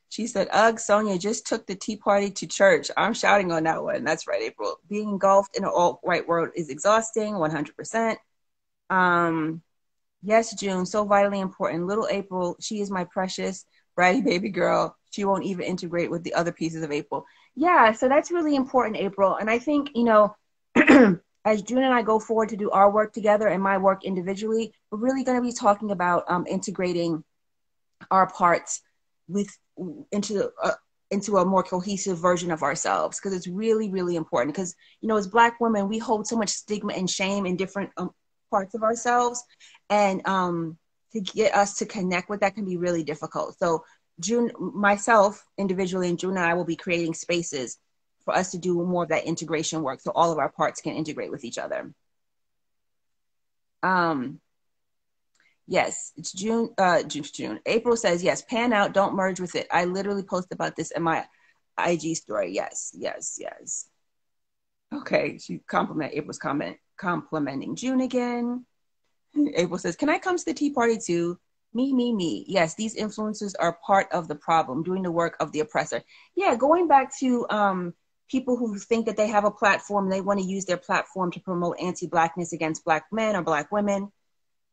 She said, ugh, Sonia just took the tea party to church. I'm shouting on that one. That's right, April. Being engulfed in an alt-right world is exhausting, 100%. Yes, June, so vitally important. Little April, she is my precious, bratty baby girl. She won't even integrate with the other pieces of April. Yeah, so that's really important, April. And I think, you know, as June and I go forward to do our work together and my work individually, we're really going to be talking about integrating our parts with into a more cohesive version of ourselves, because it's really, really important. Because, you know, as Black women, we hold so much stigma and shame in different parts of ourselves, and to get us to connect with that can be really difficult. So June, myself individually, and June and I will be creating spaces for us to do more of that integration work, so all of our parts can integrate with each other. Yes, it's June. June. April says yes. Pan out. Don't merge with it. I literally posted about this in my IG story. Yes, yes, yes. Okay, she April's complimenting June again. April says, "Can I come to the tea party too?" Me. Yes, these influencers are part of the problem, doing the work of the oppressor. Yeah, going back to people who think that they have a platform, they want to use their platform to promote anti-Blackness against Black men or Black women.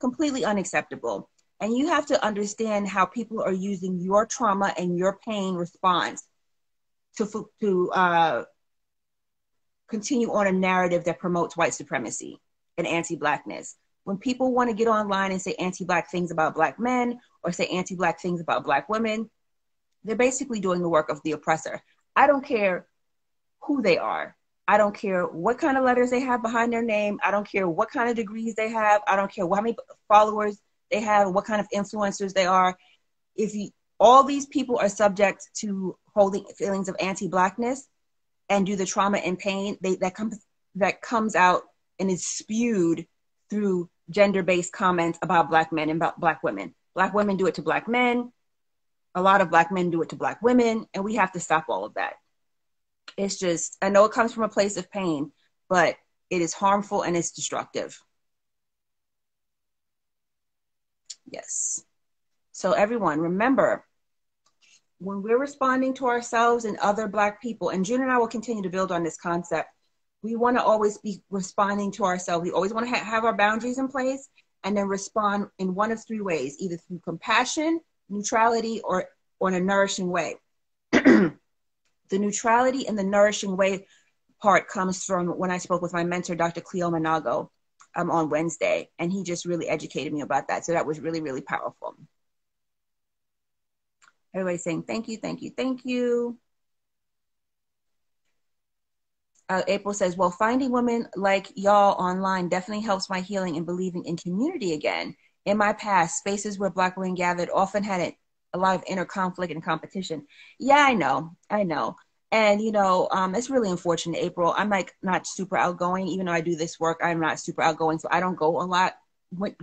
Completely unacceptable. And you have to understand how people are using your trauma and your pain response to continue on a narrative that promotes white supremacy and anti-Blackness. When people want to get online and say anti-Black things about Black men or say anti-Black things about Black women, they're basically doing the work of the oppressor. I don't care who they are. I don't care what kind of letters they have behind their name. I don't care what kind of degrees they have. I don't care how many followers they have, what kind of influencers they are. All these people are subject to holding feelings of anti-Blackness and do the trauma and pain that comes out and is spewed through gender-based comments about Black men and about Black women. Black women do it to Black men. A lot of Black men do it to Black women, and we have to stop all of that. It's just, I know it comes from a place of pain, but it is harmful and it's destructive. Yes. So everyone, remember, when we're responding to ourselves and other Black people, and June and I will continue to build on this concept, we want to always be responding to ourselves. We always want to have our boundaries in place and then respond in one of three ways, either through compassion, neutrality, or in a nourishing way. The neutrality and the nourishing way part comes from when I spoke with my mentor, Dr. Cleo Manago, on Wednesday, and he just really educated me about that. So that was really, really powerful. Everybody's saying thank you, thank you, thank you. April says, well, finding women like y'all online definitely helps my healing and believing in community again. In my past, spaces where Black women gathered often had a lot of inner conflict and competition. Yeah, I know. And, you know, it's really unfortunate, April. I'm like not super outgoing. Even though I do this work, I'm not super outgoing. So I don't go a lot.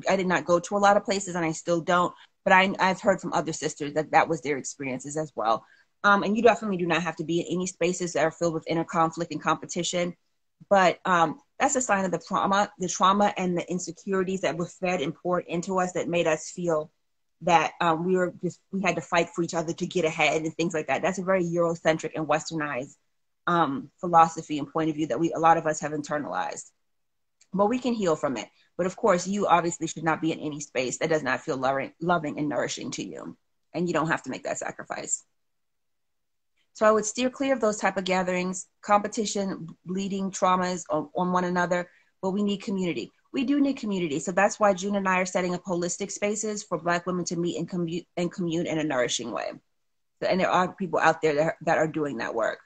I did not go to a lot of places, and I still don't. But I've heard from other sisters that was their experiences as well. And you definitely do not have to be in any spaces that are filled with inner conflict and competition. But that's a sign of the trauma and the insecurities that were fed and poured into us that made us feel that we had to fight for each other to get ahead and things like that. That's a very Eurocentric and Westernized philosophy and point of view that a lot of us have internalized. But we can heal from it. But of course, you obviously should not be in any space that does not feel loving and nourishing to you. And you don't have to make that sacrifice. So I would steer clear of those type of gatherings, competition, bleeding traumas on one another, but we need community. We do need community. So that's why June and I are setting up holistic spaces for Black women to meet and commune in a nourishing way. And there are people out there that are doing that work.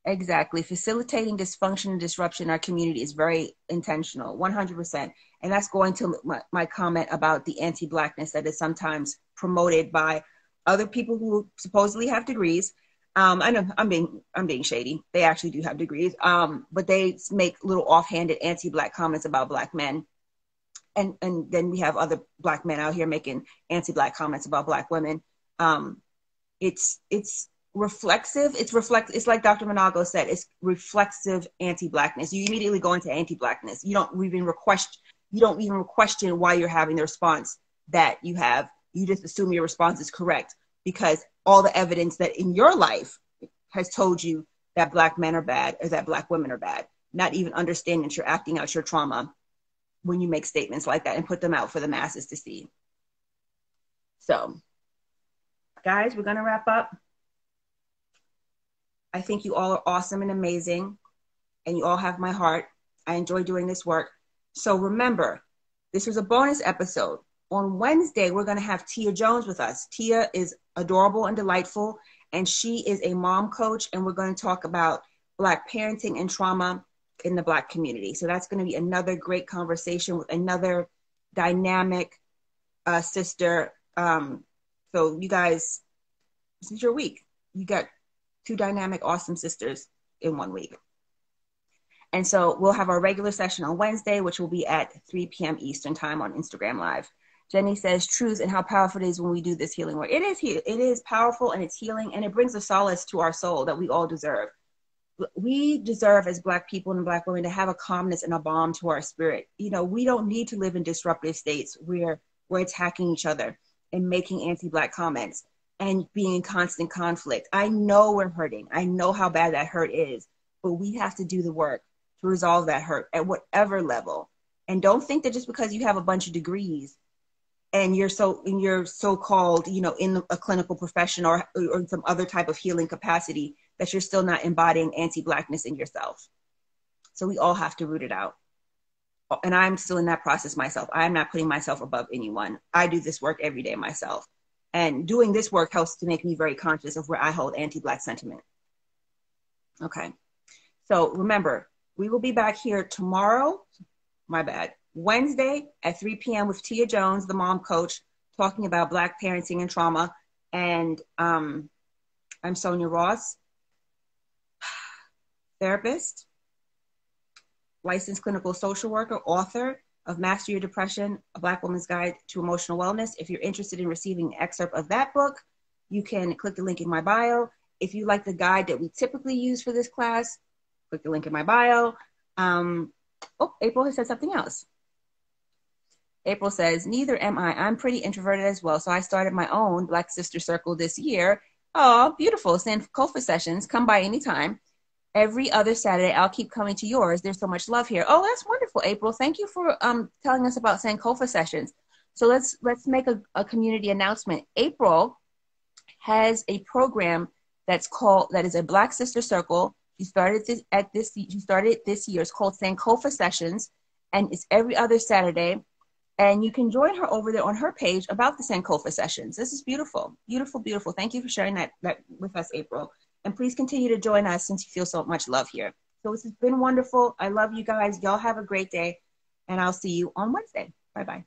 Exactly. Facilitating dysfunction and disruption in our community is very intentional, 100%. And that's going to my comment about the anti-Blackness that is sometimes promoted by other people who supposedly have degrees. I know I'm being shady. They actually do have degrees, but they make little offhanded anti-Black comments about Black men. And then we have other Black men out here making anti-Black comments about Black women. It's reflexive. It's like Dr. Manago said, it's reflexive anti-Blackness. You immediately go into anti-Blackness. You don't even question why you're having the response that you have. You just assume your response is correct because all the evidence that in your life has told you that Black men are bad or that Black women are bad, not even understanding that you're acting out your trauma when you make statements like that and put them out for the masses to see. So, guys, we're going to wrap up. I think you all are awesome and amazing, and you all have my heart. I enjoy doing this work. So remember, this was a bonus episode. On Wednesday, we're going to have Tia Jones with us. Tia is adorable and delightful, and she is a mom coach, and we're going to talk about Black parenting and trauma in the Black community. So that's going to be another great conversation with another dynamic sister. So you guys, this is your week. You got two dynamic, awesome sisters in 1 week. And so we'll have our regular session on Wednesday, which will be at 3 p.m. Eastern time on Instagram Live. Jenny says, truth and how powerful it is when we do this healing work. It is powerful, and it's healing, and it brings a solace to our soul that we all deserve. We deserve, as Black people and Black women, to have a calmness and a balm to our spirit. You know, we don't need to live in disruptive states where we're attacking each other and making anti-Black comments and being in constant conflict. I know we're hurting. I know how bad that hurt is, but we have to do the work to resolve that hurt at whatever level. And don't think that just because you have a bunch of degrees and you're so-called, you know, in a clinical profession or some other type of healing capacity, that you're still not embodying anti-Blackness in yourself. So we all have to root it out. And I'm still in that process myself. I'm not putting myself above anyone. I do this work every day myself. And doing this work helps to make me very conscious of where I hold anti-Black sentiment. Okay. So remember, we will be back here tomorrow, Wednesday at 3 p.m. with Tia Jones, the mom coach, talking about Black parenting and trauma. And I'm Sonia Ross, therapist, licensed clinical social worker, author of Master Your Depression, A Black Woman's Guide to Emotional Wellness. If you're interested in receiving an excerpt of that book, you can click the link in my bio. If you like the guide that we typically use for this class, click the link in my bio. April has said something else. April says, neither am I. I'm pretty introverted as well, so I started my own Black Sister Circle this year. Oh, beautiful. Sankofa sessions. Come by anytime. Every other Saturday, I'll keep coming to yours. There's so much love here. Oh, that's wonderful, April. Thank you for telling us about Sankofa sessions. So let's make a community announcement. April has a program that is a Black Sister Circle. She started this year. It's called Sankofa Sessions, and it's every other Saturday. And you can join her over there on her page about the Sankofa sessions. This is beautiful, beautiful, beautiful. Thank you for sharing that with us, April. And please continue to join us since you feel so much love here. So this has been wonderful. I love you guys. Y'all have a great day. And I'll see you on Wednesday. Bye-bye.